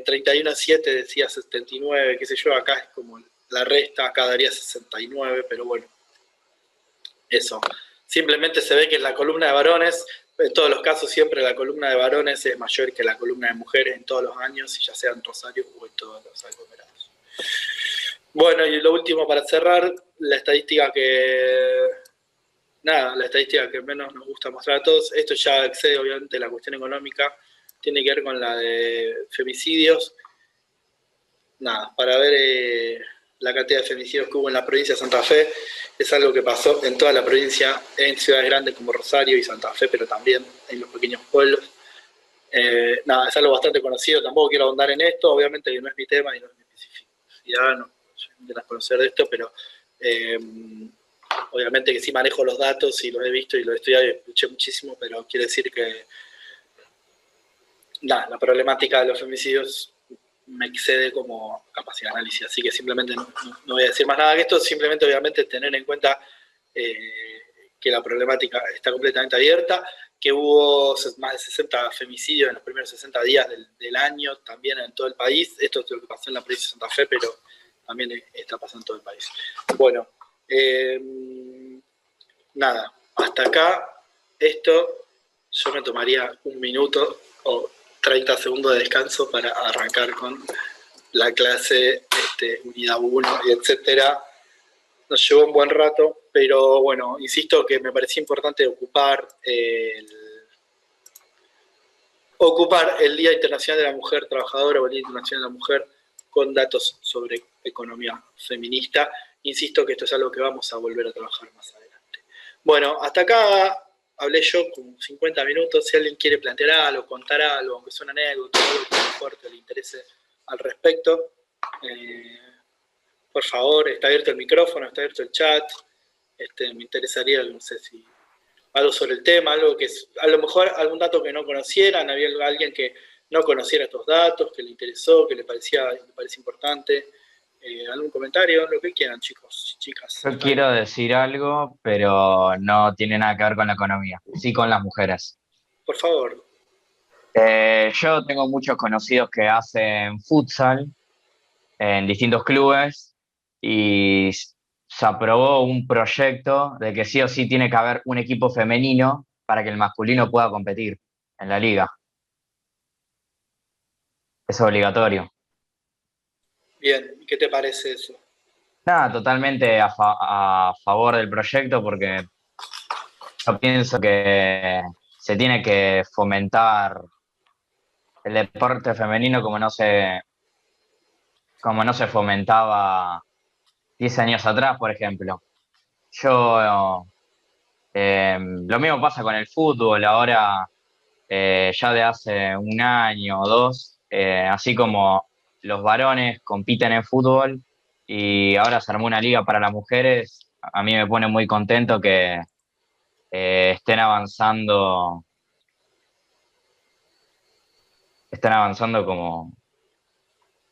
31 a 7 decía 79, qué sé yo, acá es como la resta, acá daría 69, pero bueno, eso. Simplemente se ve que en la columna de varones, en todos los casos siempre la columna de varones es mayor que la columna de mujeres en todos los años, ya sea en Rosario o en todos los aglomerados. Bueno, y lo último para cerrar, la estadística que menos nos gusta mostrar a todos. Esto ya excede obviamente la cuestión económica, tiene que ver con la de femicidios. Para ver la cantidad de femicidios que hubo en la provincia de Santa Fe, es algo que pasó en toda la provincia, en ciudades grandes como Rosario y Santa Fe, pero también en los pequeños pueblos. Es algo bastante conocido, tampoco quiero ahondar en esto, obviamente que no es mi tema y no es mi especificidad, no soy de conocer de esto, pero obviamente que sí manejo los datos y los he visto y los he estudiado y escuché muchísimo, pero quiere decir que la problemática de los femicidios me excede como capacidad de análisis, así que simplemente no voy a decir más nada que esto, simplemente obviamente tener en cuenta que la problemática está completamente abierta, que hubo más de 60 femicidios en los primeros 60 días del año, también en todo el país. Esto es lo que pasó en la provincia de Santa Fe, pero también está pasando en todo el país. Bueno, nada, hasta acá esto. Yo me tomaría un minuto o 30 segundos de descanso para arrancar con la clase, unidad 1, etcétera. Nos llevó un buen rato, pero bueno, insisto que me parecía importante ocupar el Día Internacional de la Mujer Trabajadora o el Día Internacional de la Mujer con datos sobre economía feminista. Insisto que esto es algo que vamos a volver a trabajar más adelante. Bueno, hasta acá hablé yo como 50 minutos. Si alguien quiere plantear algo, contar algo, aunque sea una anécdota, algo que le importe o le interese al respecto, por favor, está abierto el micrófono, está abierto el chat. Me interesaría, no sé si algo sobre el tema, algo que a lo mejor algún dato que no conocieran, había alguien que no conociera estos datos, que le interesó, que le parecía importante. ¿Algún comentario? Lo que quieran, chicos, chicas. Yo quiero decir algo, pero no tiene nada que ver con la economía, sí con las mujeres. Por favor. Yo tengo muchos conocidos que hacen futsal en distintos clubes y se aprobó un proyecto de que sí o sí tiene que haber un equipo femenino para que el masculino pueda competir en la liga. Es obligatorio. Bien, ¿qué te parece eso? Nada, totalmente a favor del proyecto porque yo pienso que se tiene que fomentar el deporte femenino como no se fomentaba 10 años atrás, por ejemplo. Lo mismo pasa con el fútbol, ahora ya de hace un año o dos, así como los varones compiten en fútbol y ahora se armó una liga para las mujeres, a mí me pone muy contento que estén avanzando como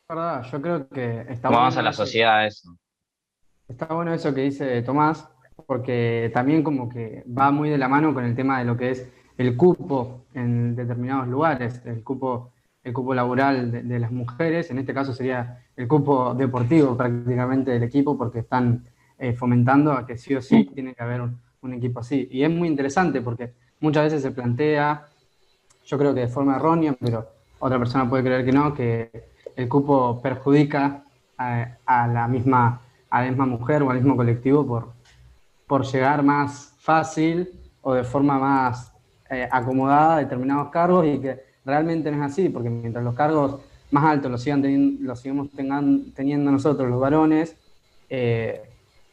Verdad, yo creo que está avanza bueno la eso. sociedad eso. Está bueno eso que dice Tomás, porque también como que va muy de la mano con el tema de lo que es el cupo en determinados lugares, el cupo laboral de las mujeres, en este caso sería el cupo deportivo prácticamente del equipo, porque están fomentando a que sí o sí tiene que haber un equipo así. Y es muy interesante porque muchas veces se plantea, yo creo que de forma errónea, pero otra persona puede creer que no, que el cupo perjudica a la misma mujer o al mismo colectivo por llegar más fácil o de forma más acomodada a determinados cargos, y que realmente no es así, porque mientras los cargos más altos los sigamos teniendo nosotros los varones,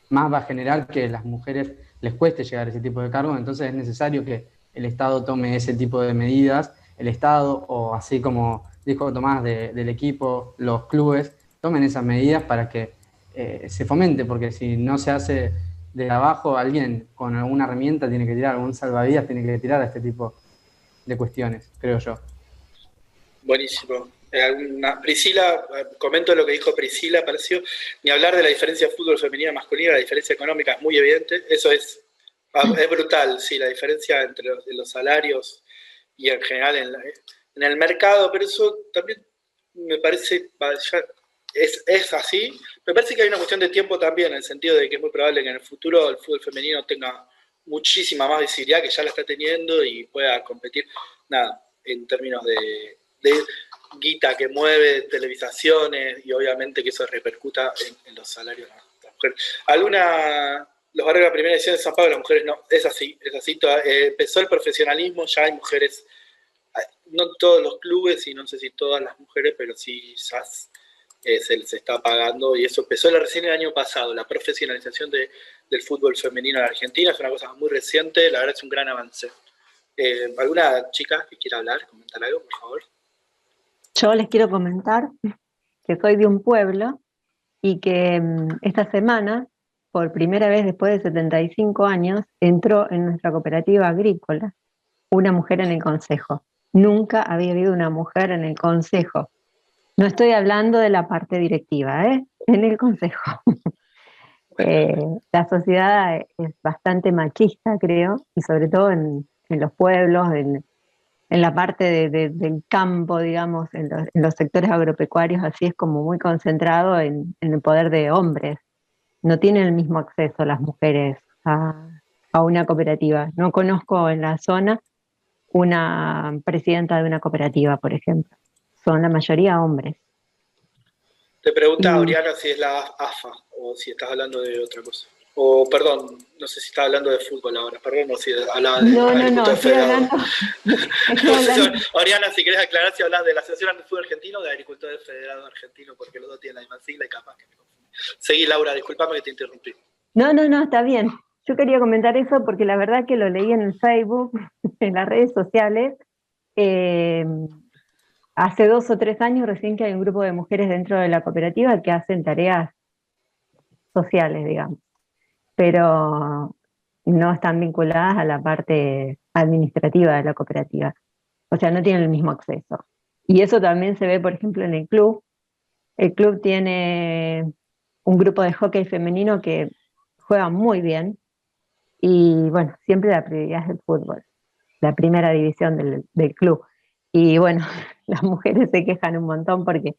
más va a generar que a las mujeres les cueste llegar a ese tipo de cargos. Entonces es necesario que el Estado tome ese tipo de medidas, el Estado, o así como dijo Tomás del equipo, los clubes, tomen esas medidas para que se fomente, porque si no se hace de abajo, alguien con alguna herramienta tiene que tirar, algún salvavidas tiene que tirar a este tipo de cuestiones, creo yo. Buenísimo. Priscila, comento lo que dijo Priscila, pareció, ni hablar de la diferencia de fútbol femenino y masculino, la diferencia económica es muy evidente, eso es brutal, sí, la diferencia entre los salarios y en general en el mercado, pero eso también me parece, es así. Me parece que hay una cuestión de tiempo también, en el sentido de que es muy probable que en el futuro el fútbol femenino tenga muchísima más visibilidad, que ya la está teniendo, y pueda competir, nada, en términos de guita que mueve, televisaciones, y obviamente que eso repercuta en los salarios de las mujeres. Los barrios de la primera edición de San Pablo, las mujeres no, es así. Empezó el profesionalismo, ya hay mujeres, no en todos los clubes y no sé si todas las mujeres, pero sí ya se les está pagando, y eso empezó recién el año pasado. La profesionalización del fútbol femenino en Argentina es una cosa muy reciente, la verdad es un gran avance. ¿Alguna chica que quiera hablar, comentar algo, por favor? Yo les quiero comentar que soy de un pueblo y que esta semana, por primera vez después de 75 años, entró en nuestra cooperativa agrícola una mujer en el consejo. Nunca había habido una mujer en el consejo No estoy hablando de la parte directiva, en el consejo. La sociedad es bastante machista, creo, y sobre todo en los pueblos, en la parte del campo, digamos, en los sectores agropecuarios, así es como muy concentrado en el poder de hombres. No tienen el mismo acceso las mujeres a una cooperativa. No conozco en la zona una presidenta de una cooperativa, por ejemplo. Son la mayoría hombres. Te pregunta Y Oriana si es la AFA o si estás hablando de otra cosa. O, perdón, no sé si estás hablando de fútbol ahora, perdón, o si hablaba de no, agricultores estoy federados. hablando, estoy No sé si, hablando. Oriana, si querés aclarar si hablas de la Asociación de Fútbol Argentino o de Agricultores Federados Argentinos, porque los dos tienen la misma sigla y capaz que me confundí. Seguí, Laura, disculpame que te interrumpí. No, está bien. Yo quería comentar eso porque la verdad que lo leí en el Facebook, en las redes sociales, eh, hace 2 o 3 años recién que hay un grupo de mujeres dentro de la cooperativa que hacen tareas sociales, digamos, pero no están vinculadas a la parte administrativa de la cooperativa. O sea, no tienen el mismo acceso. Y eso también se ve, por ejemplo, en el club. El club tiene un grupo de hockey femenino que juega muy bien y bueno, siempre la prioridad es el fútbol, la primera división del club. Y bueno, las mujeres se quejan un montón porque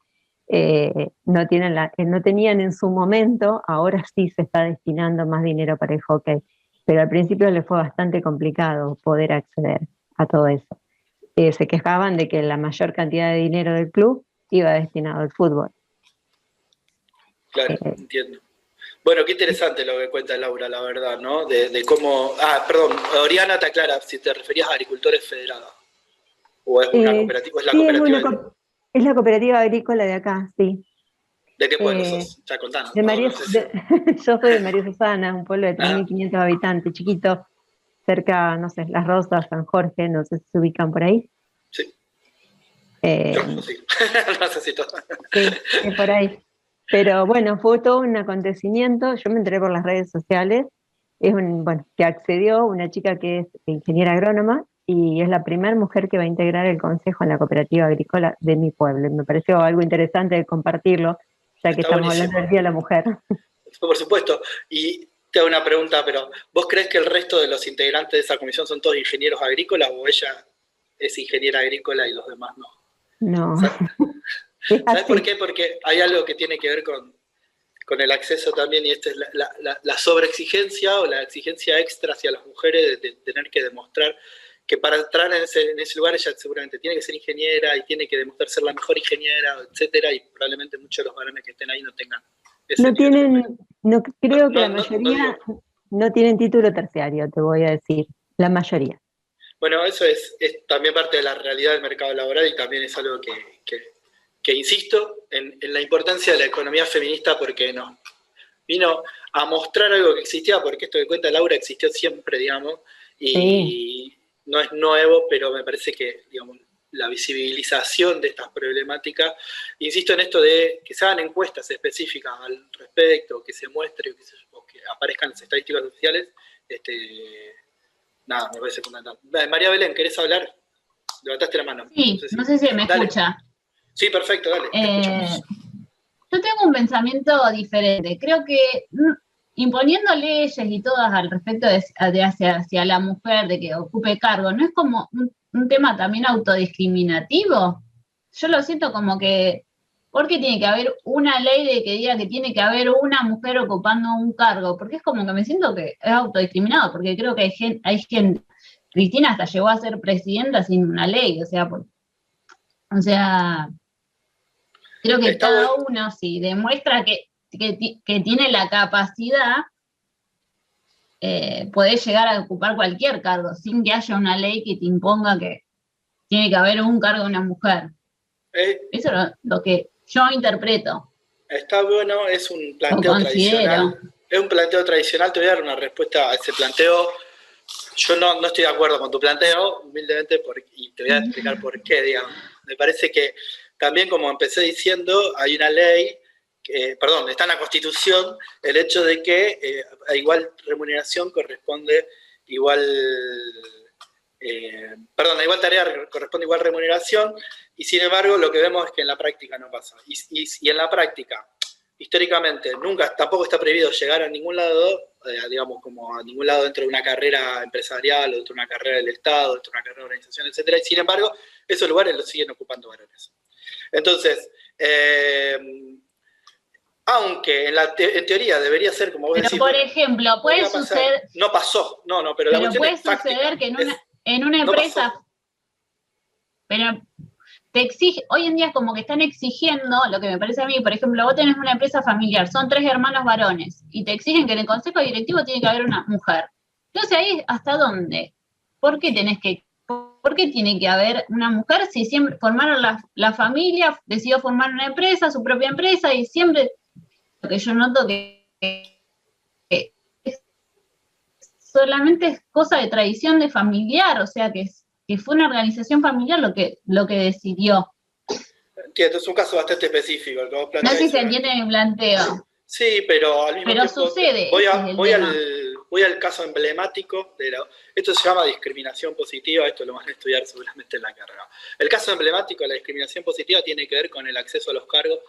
no tenían en su momento, ahora sí se está destinando más dinero para el hockey, pero al principio les fue bastante complicado poder acceder a todo eso. Se quejaban de que la mayor cantidad de dinero del club iba destinado al fútbol. Claro, entiendo. Bueno, qué interesante lo que cuenta Laura, la verdad, ¿no? De cómo... Ah, perdón, Oriana te aclara si te referías a agricultores federados. ¿O es una cooperativa? ¿Es la Sí, cooperativa? es la cooperativa agrícola de acá, sí. ¿De qué pueblo sos? Ya contanos. De No, María, no sé si... yo soy de María Susana, un pueblo de Ah, 3.500 habitantes, chiquito, cerca, no sé, Las Rosas, San Jorge, no sé si se ubican por ahí. sí, Eh, yo sí. No sé si todo. sí, es por ahí. Pero bueno, fue todo un acontecimiento, yo me enteré por las redes sociales, bueno, que accedió una chica que es ingeniera agrónoma y es la primera mujer que va a integrar el consejo en la cooperativa agrícola de mi pueblo. Y me pareció algo interesante de compartirlo, ya que Está estamos hablando buenísimo. del Día de la Mujer. Por supuesto. Y te hago una pregunta, pero ¿vos crees que el resto de los integrantes de esa comisión son todos ingenieros agrícolas o ella es ingeniera agrícola y los demás no? No, ¿Sabes, es ¿Sabes por así. qué? Porque hay algo que tiene que ver con el acceso también, y esta es la sobreexigencia o la exigencia extra hacia las mujeres de tener que demostrar que para entrar en ese lugar ella seguramente tiene que ser ingeniera y tiene que demostrar ser la mejor ingeniera, etcétera, y probablemente muchos de los varones que estén ahí no tengan ese No nivel tienen, primero. no No, creo que la no, no, no mayoría digo. no tienen título terciario, te voy a decir, la mayoría. Bueno, eso es también parte de la realidad del mercado laboral y también es algo que insisto en la importancia de la economía feminista porque nos vino a mostrar algo que existía, porque esto que cuenta Laura existió siempre, digamos, Sí, y no es nuevo, pero me parece que, digamos, la visibilización de estas problemáticas, insisto en esto de que se hagan encuestas específicas al respecto, que se muestre, o que aparezcan las estadísticas oficiales, nada, me parece fundamental. María Belén, ¿querés hablar? Levantaste la mano. Sí, no sé si me Dale. escucha. Sí, perfecto, dale, te escuchamos. Yo tengo un pensamiento diferente. Creo que imponiendo leyes y todas al respecto hacia la mujer de que ocupe cargo, ¿no es como un tema también autodiscriminativo? Yo lo siento como que, ¿por qué tiene que haber una ley de que diga que tiene que haber una mujer ocupando un cargo? Porque es como que me siento que es autodiscriminado, porque creo que hay gente, Cristina hasta llegó a ser presidenta sin una ley, o sea, creo que Está cada bueno. uno, si demuestra que tiene la capacidad, puede llegar a ocupar cualquier cargo, sin que haya una ley que te imponga que tiene que haber un cargo de una mujer. Eso es lo que yo interpreto. Está bueno, es un O planteo considero. tradicional. Es un planteo tradicional, te voy a dar una respuesta a ese planteo. Yo no estoy de acuerdo con tu planteo, humildemente, y te voy a explicar por qué, digamos. Me parece que también, como empecé diciendo, hay una ley, está en la Constitución, el hecho de que a igual remuneración corresponde igual Perdón, la igual tarea corresponde igual remuneración, y sin embargo lo que vemos es que en la práctica no pasa. Y en la práctica, históricamente, tampoco está prohibido llegar a ningún lado, digamos, como a ningún lado dentro de una carrera empresarial, o dentro de una carrera del Estado, dentro de una carrera de organización, etc. Y sin embargo, esos lugares los siguen ocupando varones. Entonces, aunque en teoría debería ser como vos decís. Pero, por ejemplo, puede suceder... No pasó, pero la cuestión puede suceder que en una empresa... No, pero te exige, hoy en día es como que están exigiendo, lo que me parece a mí, por ejemplo, vos tenés una empresa familiar, son 3 hermanos varones, y te exigen que en el consejo directivo tiene que haber una mujer. Entonces ahí, ¿hasta dónde? ¿Por qué tiene que haber una mujer si siempre formaron la familia, decidió formar una empresa, su propia empresa, y siempre, lo que yo noto que solamente es cosa de tradición de familiar, o sea que fue una organización familiar lo que decidió. Entiendo, es un caso bastante específico el que vos planteás. No sé si se entiende mi planteo. Sí, pero al mismo tiempo sucede. Voy al caso emblemático esto se llama discriminación positiva, esto lo van a estudiar seguramente en la carrera. El caso emblemático de la discriminación positiva tiene que ver con el acceso a los cargos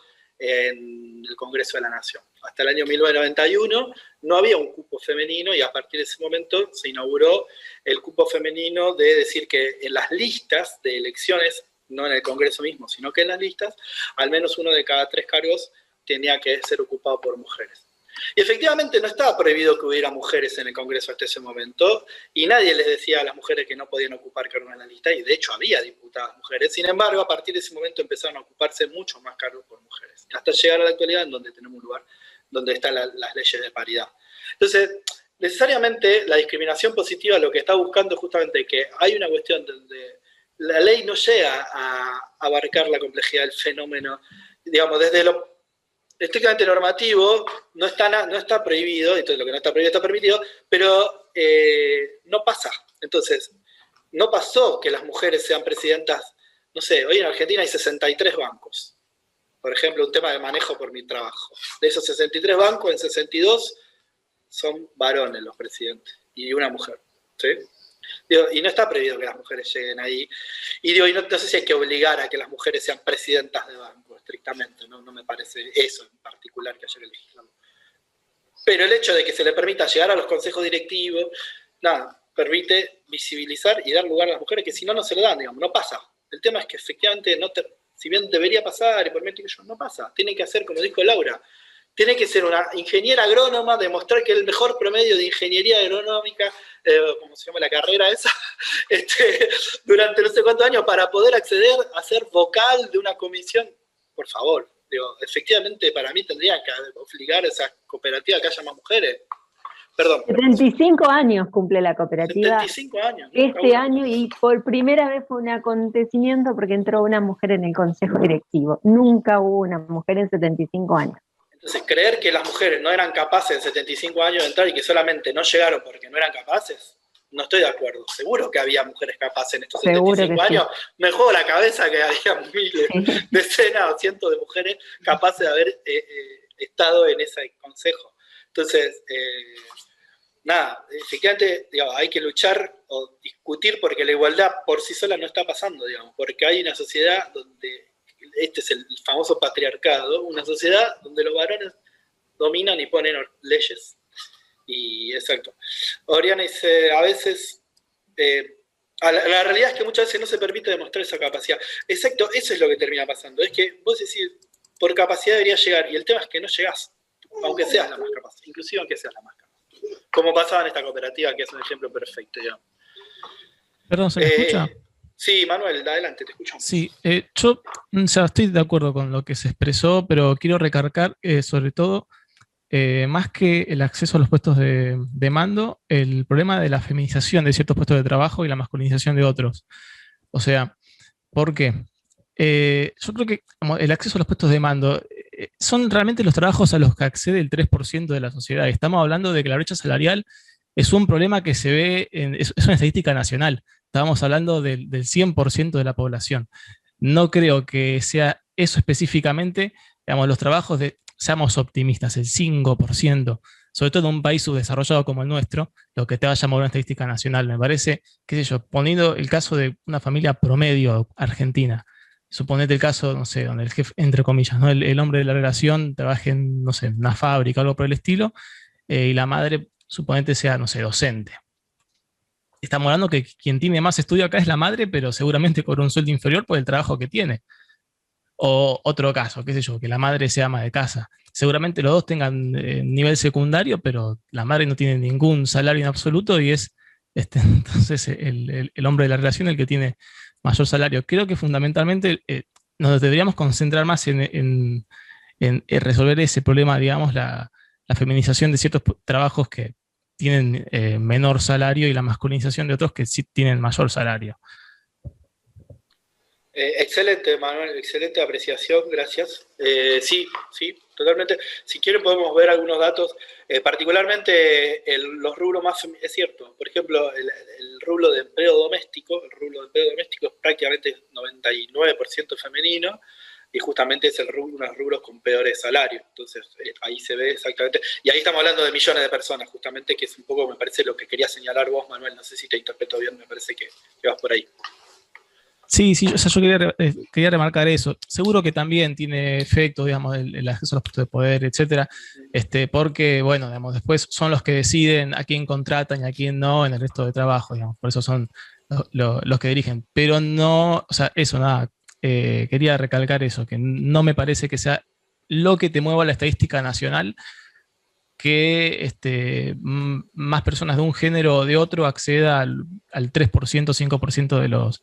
en el Congreso de la Nación. Hasta el año 1991 no había un cupo femenino, y a partir de ese momento se inauguró el cupo femenino de decir que en las listas de elecciones, no en el Congreso mismo, sino que en las listas, al menos uno de cada 3 cargos tenía que ser ocupado por mujeres. Y efectivamente no estaba prohibido que hubiera mujeres en el Congreso hasta ese momento, y nadie les decía a las mujeres que no podían ocupar cargos en la lista, y de hecho había diputadas mujeres. Sin embargo, a partir de ese momento empezaron a ocuparse muchos más cargos por mujeres, hasta llegar a la actualidad en donde tenemos un lugar donde están las leyes de paridad. Entonces, necesariamente la discriminación positiva lo que está buscando es justamente que hay una cuestión donde la ley no llega a abarcar la complejidad del fenómeno, digamos, desde lo estrictamente normativo, no está prohibido, entonces lo que no está prohibido está permitido, pero no pasa. Entonces, no pasó que las mujeres sean presidentas, no sé, hoy en Argentina hay 63 bancos. Por ejemplo, un tema de manejo por mi trabajo. De esos 63 bancos, en 62 son varones los presidentes y una mujer, ¿sí? Y no está prohibido que las mujeres lleguen ahí. Y no sé si hay que obligar a que las mujeres sean presidentas de banco, estrictamente, no me parece eso en particular que haya que legislarlo. Pero el hecho de que se le permita llegar a los consejos directivos, permite visibilizar y dar lugar a las mujeres, que si no, no se le dan, digamos, no pasa. El tema es que efectivamente, si bien debería pasar, y por mí no pasa. Tiene que hacer, como dijo Laura, tiene que ser una ingeniera agrónoma, demostrar que el mejor promedio de ingeniería agronómica, como se llama la carrera esa, durante no sé cuántos años, para poder acceder a ser vocal de una comisión. Por favor, efectivamente para mí tendría que obligar a esa cooperativa a que haya más mujeres. Perdón. 75 años cumple la cooperativa. 75 años. Este año, y por primera vez fue un acontecimiento porque entró una mujer en el consejo directivo. Nunca hubo una mujer en 75 años. Entonces, creer que las mujeres no eran capaces en 75 años de entrar y que solamente no llegaron porque no eran capaces, no estoy de acuerdo. Seguro que había mujeres capaces en estos 75 años. Sí. Me juego la cabeza que había miles, decenas o cientos de mujeres capaces de haber estado en ese consejo. Entonces, efectivamente, hay que luchar o discutir porque la igualdad por sí sola no está pasando, porque hay una sociedad donde este es el famoso patriarcado, una sociedad donde los varones dominan y ponen leyes. Y exacto. Oriana dice, a veces, la realidad es que muchas veces no se permite demostrar esa capacidad. Exacto, eso es lo que termina pasando. Es que vos decís, por capacidad deberías llegar, y el tema es que no llegás, aunque seas la más capaz, inclusive aunque seas la más capaz. Como pasaba en esta cooperativa, que es un ejemplo perfecto, digamos. Perdón, ¿se me escucha? Sí, Manuel, adelante, te escucho. Sí, yo estoy de acuerdo con lo que se expresó, pero quiero recargar sobre todo, más que el acceso a los puestos de mando, el problema de la feminización de ciertos puestos de trabajo y la masculinización de otros. O sea, ¿por qué? Yo creo que el acceso a los puestos de mando son realmente los trabajos a los que accede el 3% de la sociedad. Estamos hablando de que la brecha salarial es un problema que se ve, es una estadística nacional. Estábamos hablando del 100% de la población. No creo que sea eso específicamente, los trabajos seamos optimistas, el 5%, sobre todo en un país subdesarrollado como el nuestro, lo que te vaya a mover una estadística nacional. Me parece, qué sé yo, poniendo el caso de una familia promedio argentina, suponete el caso, no sé, donde el jefe, entre comillas, ¿no? El hombre de la relación trabaje en, no sé, en una fábrica o algo por el estilo, y la madre, suponete, sea, no sé, docente. Estamos hablando que quien tiene más estudio acá es la madre, pero seguramente cobra un sueldo inferior por el trabajo que tiene. O otro caso, qué sé yo, que la madre sea ama de casa. Seguramente los dos tengan nivel secundario, pero la madre no tiene ningún salario en absoluto y es entonces el hombre de la relación el que tiene mayor salario. Creo que fundamentalmente nos deberíamos concentrar más en resolver ese problema, digamos, la feminización de ciertos trabajos que tienen menor salario y la masculinización de otros que sí tienen mayor salario. Excelente, Manuel, excelente apreciación, gracias. Sí, totalmente. Si quieren podemos ver algunos datos, particularmente los rubros más, es cierto, por ejemplo, el rubro de empleo doméstico, es prácticamente 99% femenino y justamente es uno de los rubros con peores salarios. Entonces, ahí se ve exactamente, y ahí estamos hablando de millones de personas, justamente, que es un poco, me parece, lo que quería señalar vos, Manuel, no sé si te interpreto bien, me parece que vas por ahí. Sí, o sea, yo quería remarcar eso. Seguro que también tiene efecto, digamos, el acceso a los puestos de poder, etcétera, porque, bueno, digamos, después son los que deciden a quién contratan y a quién no en el resto de trabajo, digamos, por eso son los que dirigen. Pero no, o sea, eso, nada, quería recalcar eso, que no me parece que sea lo que te mueva la estadística nacional, que más personas de un género o de otro acceda al 3%, 5%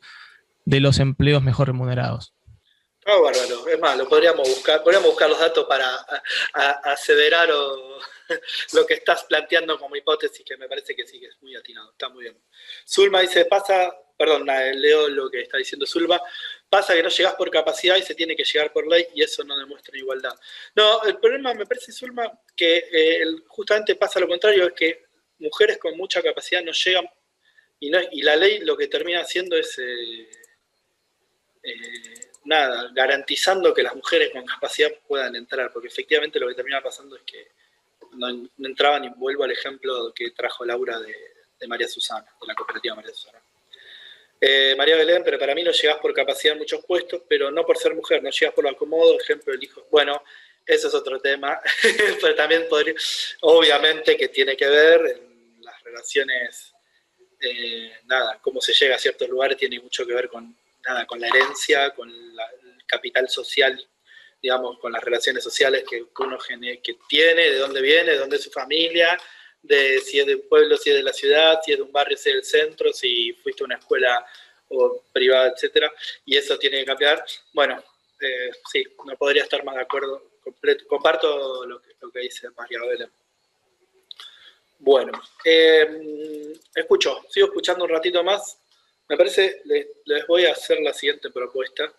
de los empleos mejor remunerados. Ah, bárbaro. Es más, podríamos buscar los datos para aseverar lo que estás planteando como hipótesis, que me parece que sí, que es muy atinado, está muy bien. Zulma dice, leo lo que está diciendo Zulma, pasa que no llegás por capacidad y se tiene que llegar por ley y eso no demuestra igualdad. No, el problema me parece, Zulma, que justamente pasa lo contrario, es que mujeres con mucha capacidad no llegan y la ley lo que termina haciendo es... garantizando que las mujeres con capacidad puedan entrar, porque efectivamente lo que termina pasando es que no entraban, y vuelvo al ejemplo que trajo Laura de María Susana, de la cooperativa María Susana. María Belén, pero para mí no llegás por capacidad en muchos puestos, pero no por ser mujer, no llegás por lo acomodo, ejemplo el hijo. Bueno, eso es otro tema, pero también obviamente que tiene que ver en las relaciones, cómo se llega a ciertos lugares tiene mucho que ver con la herencia, con el capital social, digamos, con las relaciones sociales que uno que tiene, de dónde viene, de dónde es su familia, de si es de un pueblo, si es de la ciudad, si es de un barrio, si es del centro, si fuiste a una escuela privada, etcétera, y eso tiene que cambiar. Bueno, sí, no podría estar más de acuerdo, comparto lo que dice María Belén. Bueno, sigo escuchando un ratito más. Me parece, les voy a hacer la siguiente propuesta.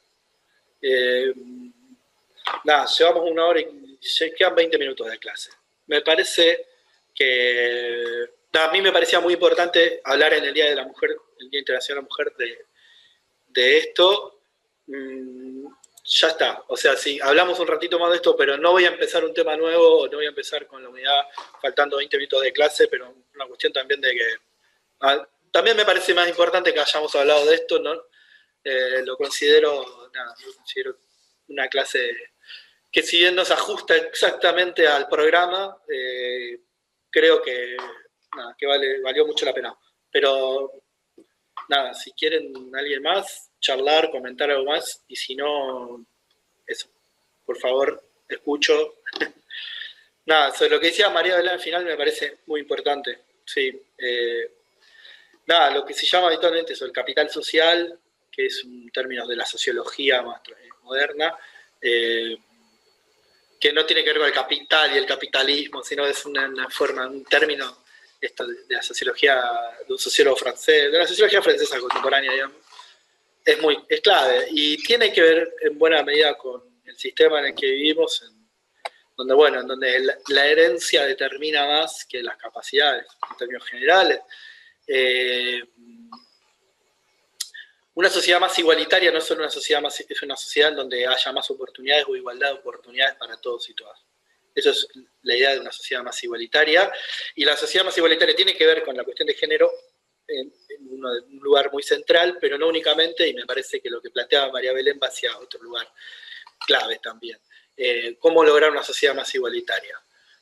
Llevamos 1 hora y quedan 20 minutos de clase. Me parece que... a mí me parecía muy importante hablar en el Día de la Mujer, el Día Internacional de la Mujer, de esto. Ya está. O sea, sí, hablamos un ratito más de esto, pero no voy a empezar un tema nuevo, no voy a empezar con la unidad faltando 20 minutos de clase, pero una cuestión también de que... también me parece más importante que hayamos hablado de esto, ¿no? Lo considero una clase que, si bien no se ajusta exactamente al programa, creo que valió mucho la pena. Pero si quieren alguien más, charlar, comentar algo más, y si no, eso, por favor, escucho. Sobre lo que decía María Belén al final me parece muy importante. Sí. Lo que se llama habitualmente eso, el capital social, que es un término de la sociología más moderna, que no tiene que ver con el capital y el capitalismo, sino es una forma, un término esto de la sociología, de un sociólogo francés, de la sociología francesa contemporánea, digamos, es clave y tiene que ver en buena medida con el sistema en el que vivimos, donde la herencia determina más que las capacidades en términos generales. Una sociedad más igualitaria no es solo una sociedad es una sociedad en donde haya más oportunidades o igualdad de oportunidades para todos y todas. Eso es la idea de una sociedad más igualitaria. Y la sociedad más igualitaria tiene que ver con la cuestión de género en un lugar muy central, pero no únicamente, y me parece que lo que planteaba María Belén va hacia otro lugar clave también. ¿Cómo lograr una sociedad más igualitaria?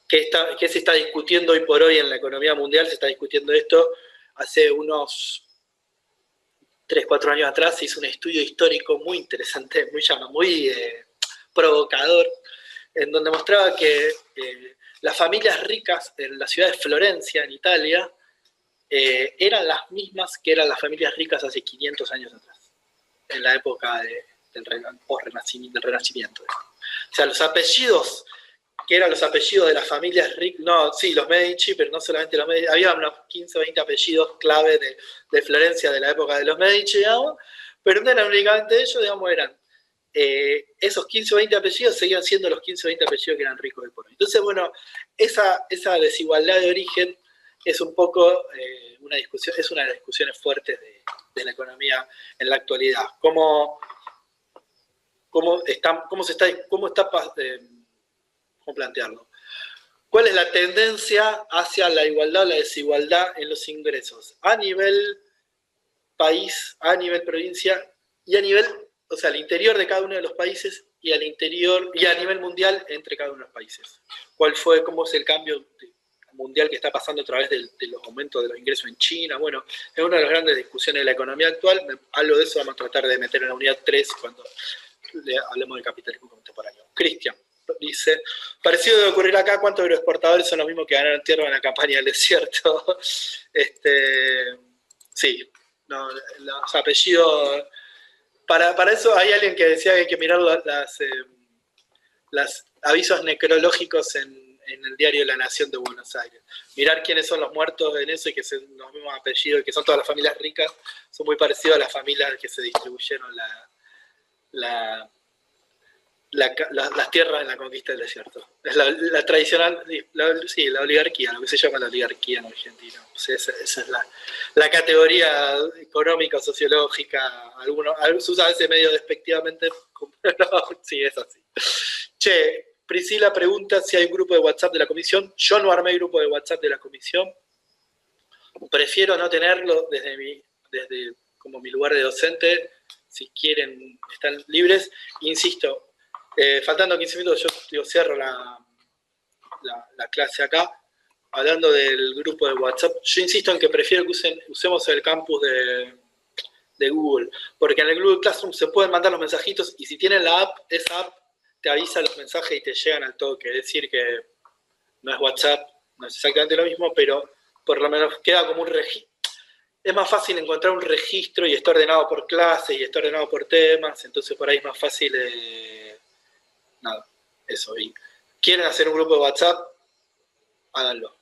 ¿Qué se está discutiendo hoy por hoy en la economía mundial? Se está discutiendo esto. Hace unos 3, 4 años atrás se hizo un estudio histórico muy interesante, muy provocador, en donde mostraba que las familias ricas en la ciudad de Florencia, en Italia, eran las mismas que eran las familias ricas hace 500 años atrás, en la época del Renacimiento. O sea, los apellidos, que eran los apellidos de las familias ricas, no, sí, los Medici, pero no solamente los Medici, había unos 15 o 20 apellidos clave de Florencia de la época de los Medici, digamos, pero no eran únicamente ellos, digamos, eran esos 15 o 20 apellidos seguían siendo los 15 o 20 apellidos que eran ricos de por hoy. Entonces, bueno, esa desigualdad de origen es un poco una discusión, es una de las discusiones fuertes de la economía en la actualidad. ¿Cómo plantearlo? ¿Cuál es la tendencia hacia la igualdad o la desigualdad en los ingresos? A nivel país, a nivel provincia y a nivel, o sea, al interior de cada uno de los países y al interior y a nivel mundial entre cada uno de los países. ¿Cómo es el cambio mundial que está pasando a través de los aumentos de los ingresos en China? Bueno, es una de las grandes discusiones de la economía actual. Algo de eso vamos a tratar de meter en la unidad 3 cuando hablemos del capitalismo contemporáneo. Cristian dice, parecido de ocurrir acá, ¿cuántos agroexportadores son los mismos que ganaron tierra en la campaña del desierto? Sí, no, los apellidos... Para eso hay alguien que decía que hay que mirar los avisos necrológicos en el diario La Nación de Buenos Aires. Mirar quiénes son los muertos en eso y que son los mismos apellidos, que son todas las familias ricas, son muy parecidos a las familias que se distribuyeron las tierras en la conquista del desierto. Es la tradicional, la oligarquía, lo que se llama la oligarquía en Argentina. O sea, esa es la categoría económica, sociológica. Se usa a veces medio despectivamente, pero sí, es así. Che, Priscila pregunta si hay un grupo de WhatsApp de la comisión. Yo no armé grupo de WhatsApp de la comisión. Prefiero no tenerlo desde como mi lugar de docente. Si quieren, están libres. Insisto, faltando 15 minutos, yo cierro la clase acá, hablando del grupo de WhatsApp. Yo insisto en que prefiero que usemos el campus de Google, porque en el Google Classroom se pueden mandar los mensajitos y si tienen la app, esa app te avisa los mensajes y te llegan al toque. Es decir, que no es WhatsApp, no es exactamente lo mismo, pero por lo menos queda como un registro. Es más fácil encontrar un registro y está ordenado por clase y está ordenado por temas, entonces por ahí es más fácil. Nada, eso. Y quieren hacer un grupo de WhatsApp, háganlo.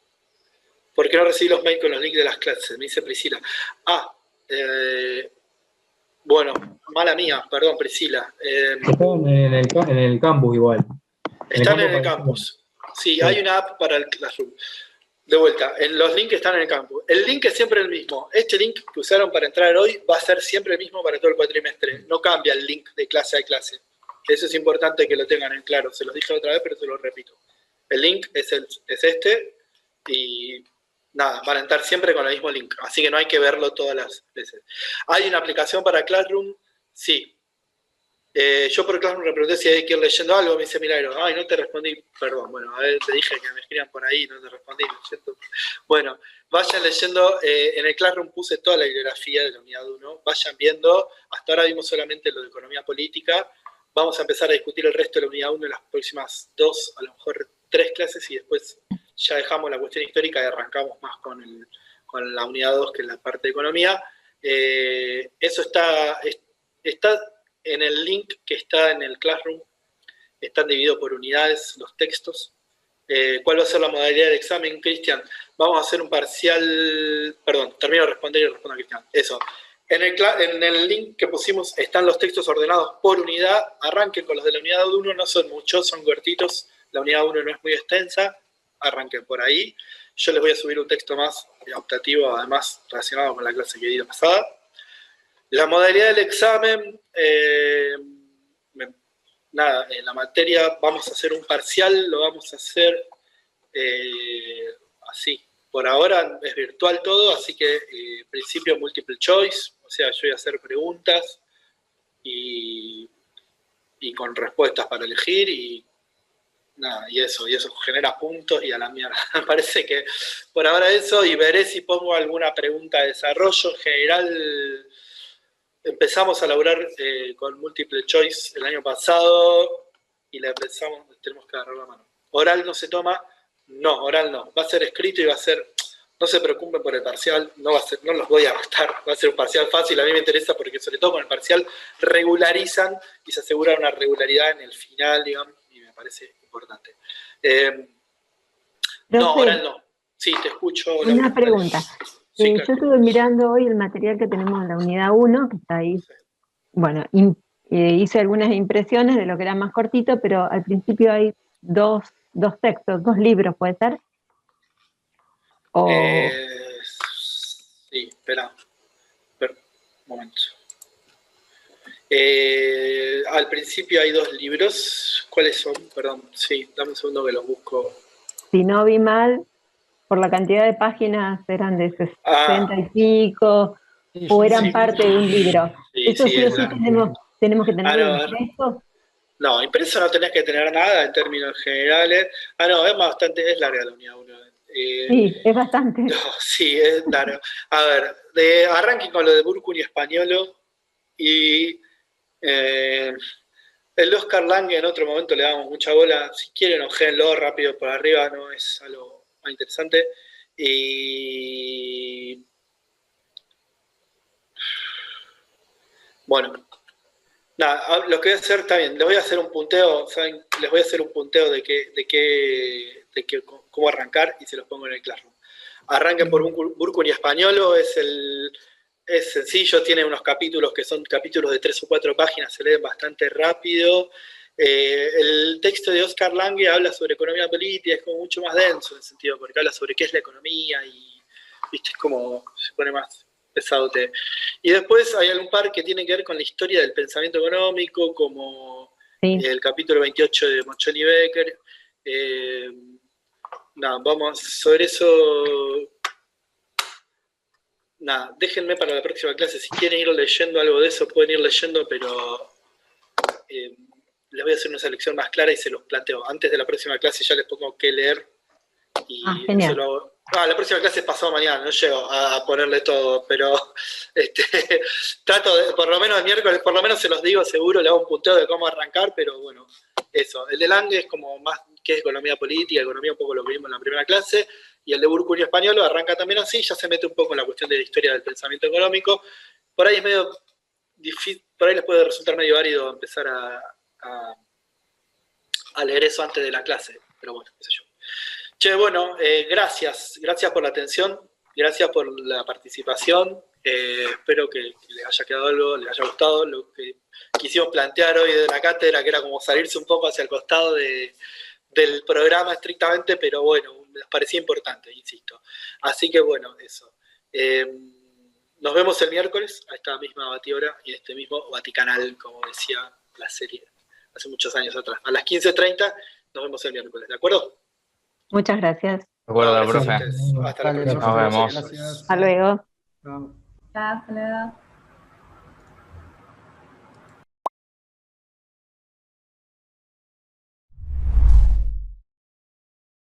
¿Por qué no recibí los mails con los links de las clases? Me dice Priscila. Bueno, mala mía, perdón, Priscila. Están en el campus igual. Están en el campus. Sí, hay una app para el Classroom. De vuelta, los links están en el campus. El link es siempre el mismo. Este link que usaron para entrar hoy va a ser siempre el mismo para todo el cuatrimestre. No cambia el link de clase a clase. Eso es importante que lo tengan en claro. Se los dije otra vez, pero se lo repito. El link es este y nada, van a entrar siempre con el mismo link. Así que no hay que verlo todas las veces. ¿Hay una aplicación para Classroom? Sí. Yo por Classroom le pregunté si hay que ir leyendo algo, me dice Milagro, ay, no te respondí, perdón, bueno, a ver, te dije que me escriban por ahí, no te respondí, lo siento. Bueno, vayan leyendo, en el Classroom puse toda la bibliografía de la unidad 1, vayan viendo, hasta ahora vimos solamente lo de economía política, vamos a empezar a discutir el resto de la unidad 1 en las próximas 2, a lo mejor 3 clases y después ya dejamos la cuestión histórica y arrancamos más con la unidad 2, que es la parte de economía. Eso está en el link que está en el Classroom, están divididos por unidades los textos. ¿Cuál va a ser la modalidad del examen, Cristian? Vamos a hacer un parcial... Perdón, termino de responder y respondo a Cristian. Eso. En el link que pusimos están los textos ordenados por unidad. Arranquen con los de la unidad 1, no son muchos, son cortitos. La unidad 1 no es muy extensa. Arranquen por ahí. Yo les voy a subir un texto más optativo, además relacionado con la clase que di pasada. La modalidad del examen, nada, en la materia vamos a hacer un parcial, lo vamos a hacer así. Por ahora es virtual todo, así que principio multiple choice, o sea, yo voy a hacer preguntas y con respuestas para elegir y nada, y eso genera puntos y a la mierda. Me parece que por ahora eso, y veré si pongo alguna pregunta de desarrollo. En general, empezamos a laburar con múltiple choice el año pasado y la empezamos, tenemos que agarrar la mano. Oral no se toma, no, oral no. Va a ser escrito y va a ser, no se preocupen por el parcial, no los voy a gastar, va a ser un parcial fácil. A mí me interesa porque sobre todo con el parcial regularizan y se asegura una regularidad en el final, digamos, y me parece importante. No, oral no. Sí, te escucho. Una pregunta. Sí, yo estuve mirando hoy el material que tenemos en la unidad 1, que está ahí. Bueno, hice algunas impresiones de lo que era más cortito, pero al principio hay dos textos, 2 libros, ¿puede ser? Sí, espera. Un momento. Al principio hay 2 libros. ¿Cuáles son? Perdón, sí, dame un segundo que los busco. Si no vi mal, por la cantidad de páginas eran de 60 y pico, o eran parte de un libro. Eso sí o sí tenemos que tenerlo impreso. No, impreso no tenés que tener nada en términos generales. No, es larga la unidad 1. Sí, es bastante. No, sí, es claro. A ver, arranquen con lo de Burkun y Españolo y el de Oscar Lange en otro momento le damos mucha bola. Si quieren, ojéenlo rápido por arriba, no es algo más interesante. Y bueno, nada, lo que voy a hacer está bien. Les voy a hacer un punteo, ¿saben? Les voy a hacer un punteo de cómo arrancar y se los pongo en el Classroom. Arranquen por Burkun y Españolo, es sencillo, tiene unos capítulos que son capítulos de 3 o 4 páginas, se leen bastante rápido. El texto de Oscar Lange habla sobre economía política, es como mucho más denso en el sentido, porque habla sobre qué es la economía y, viste, es como se pone más pesado. Y después hay algún par que tienen que ver con la historia del pensamiento económico, como el capítulo 28 de Mochoni y Becker. Vamos sobre eso. Déjenme para la próxima clase. Si quieren ir leyendo algo de eso, pueden ir leyendo, pero les voy a hacer una selección más clara y se los planteo. Antes de la próxima clase ya les pongo qué leer. Y genial. La próxima clase es pasado mañana, no llego a ponerle todo, pero trato de, por lo menos el miércoles, por lo menos se los digo seguro, le hago un punteo de cómo arrancar, pero bueno, eso. El de Lange es como más que es economía política, economía un poco lo que vimos en la primera clase, y el de Burkun y Españolo arranca también así, ya se mete un poco en la cuestión de la historia del pensamiento económico. Por ahí es medio difícil, por ahí les puede resultar medio árido empezar a leer eso antes de la clase, pero bueno, qué sé yo. Che, bueno, gracias por la atención, gracias por la participación, espero que les haya quedado algo, les haya gustado lo que quisimos plantear hoy de la cátedra, que era como salirse un poco hacia el costado del programa estrictamente, pero bueno, les parecía importante, insisto. Así que bueno, eso. Nos vemos el miércoles a esta misma batidora y este mismo Vaticanal, como decía la serie hace muchos años atrás. A las 15:30 nos vemos el miércoles, ¿de acuerdo? Muchas gracias. De acuerdo, profe. Hasta la próxima. Nos vemos. Gracias. Hasta luego. Chao. Hasta luego.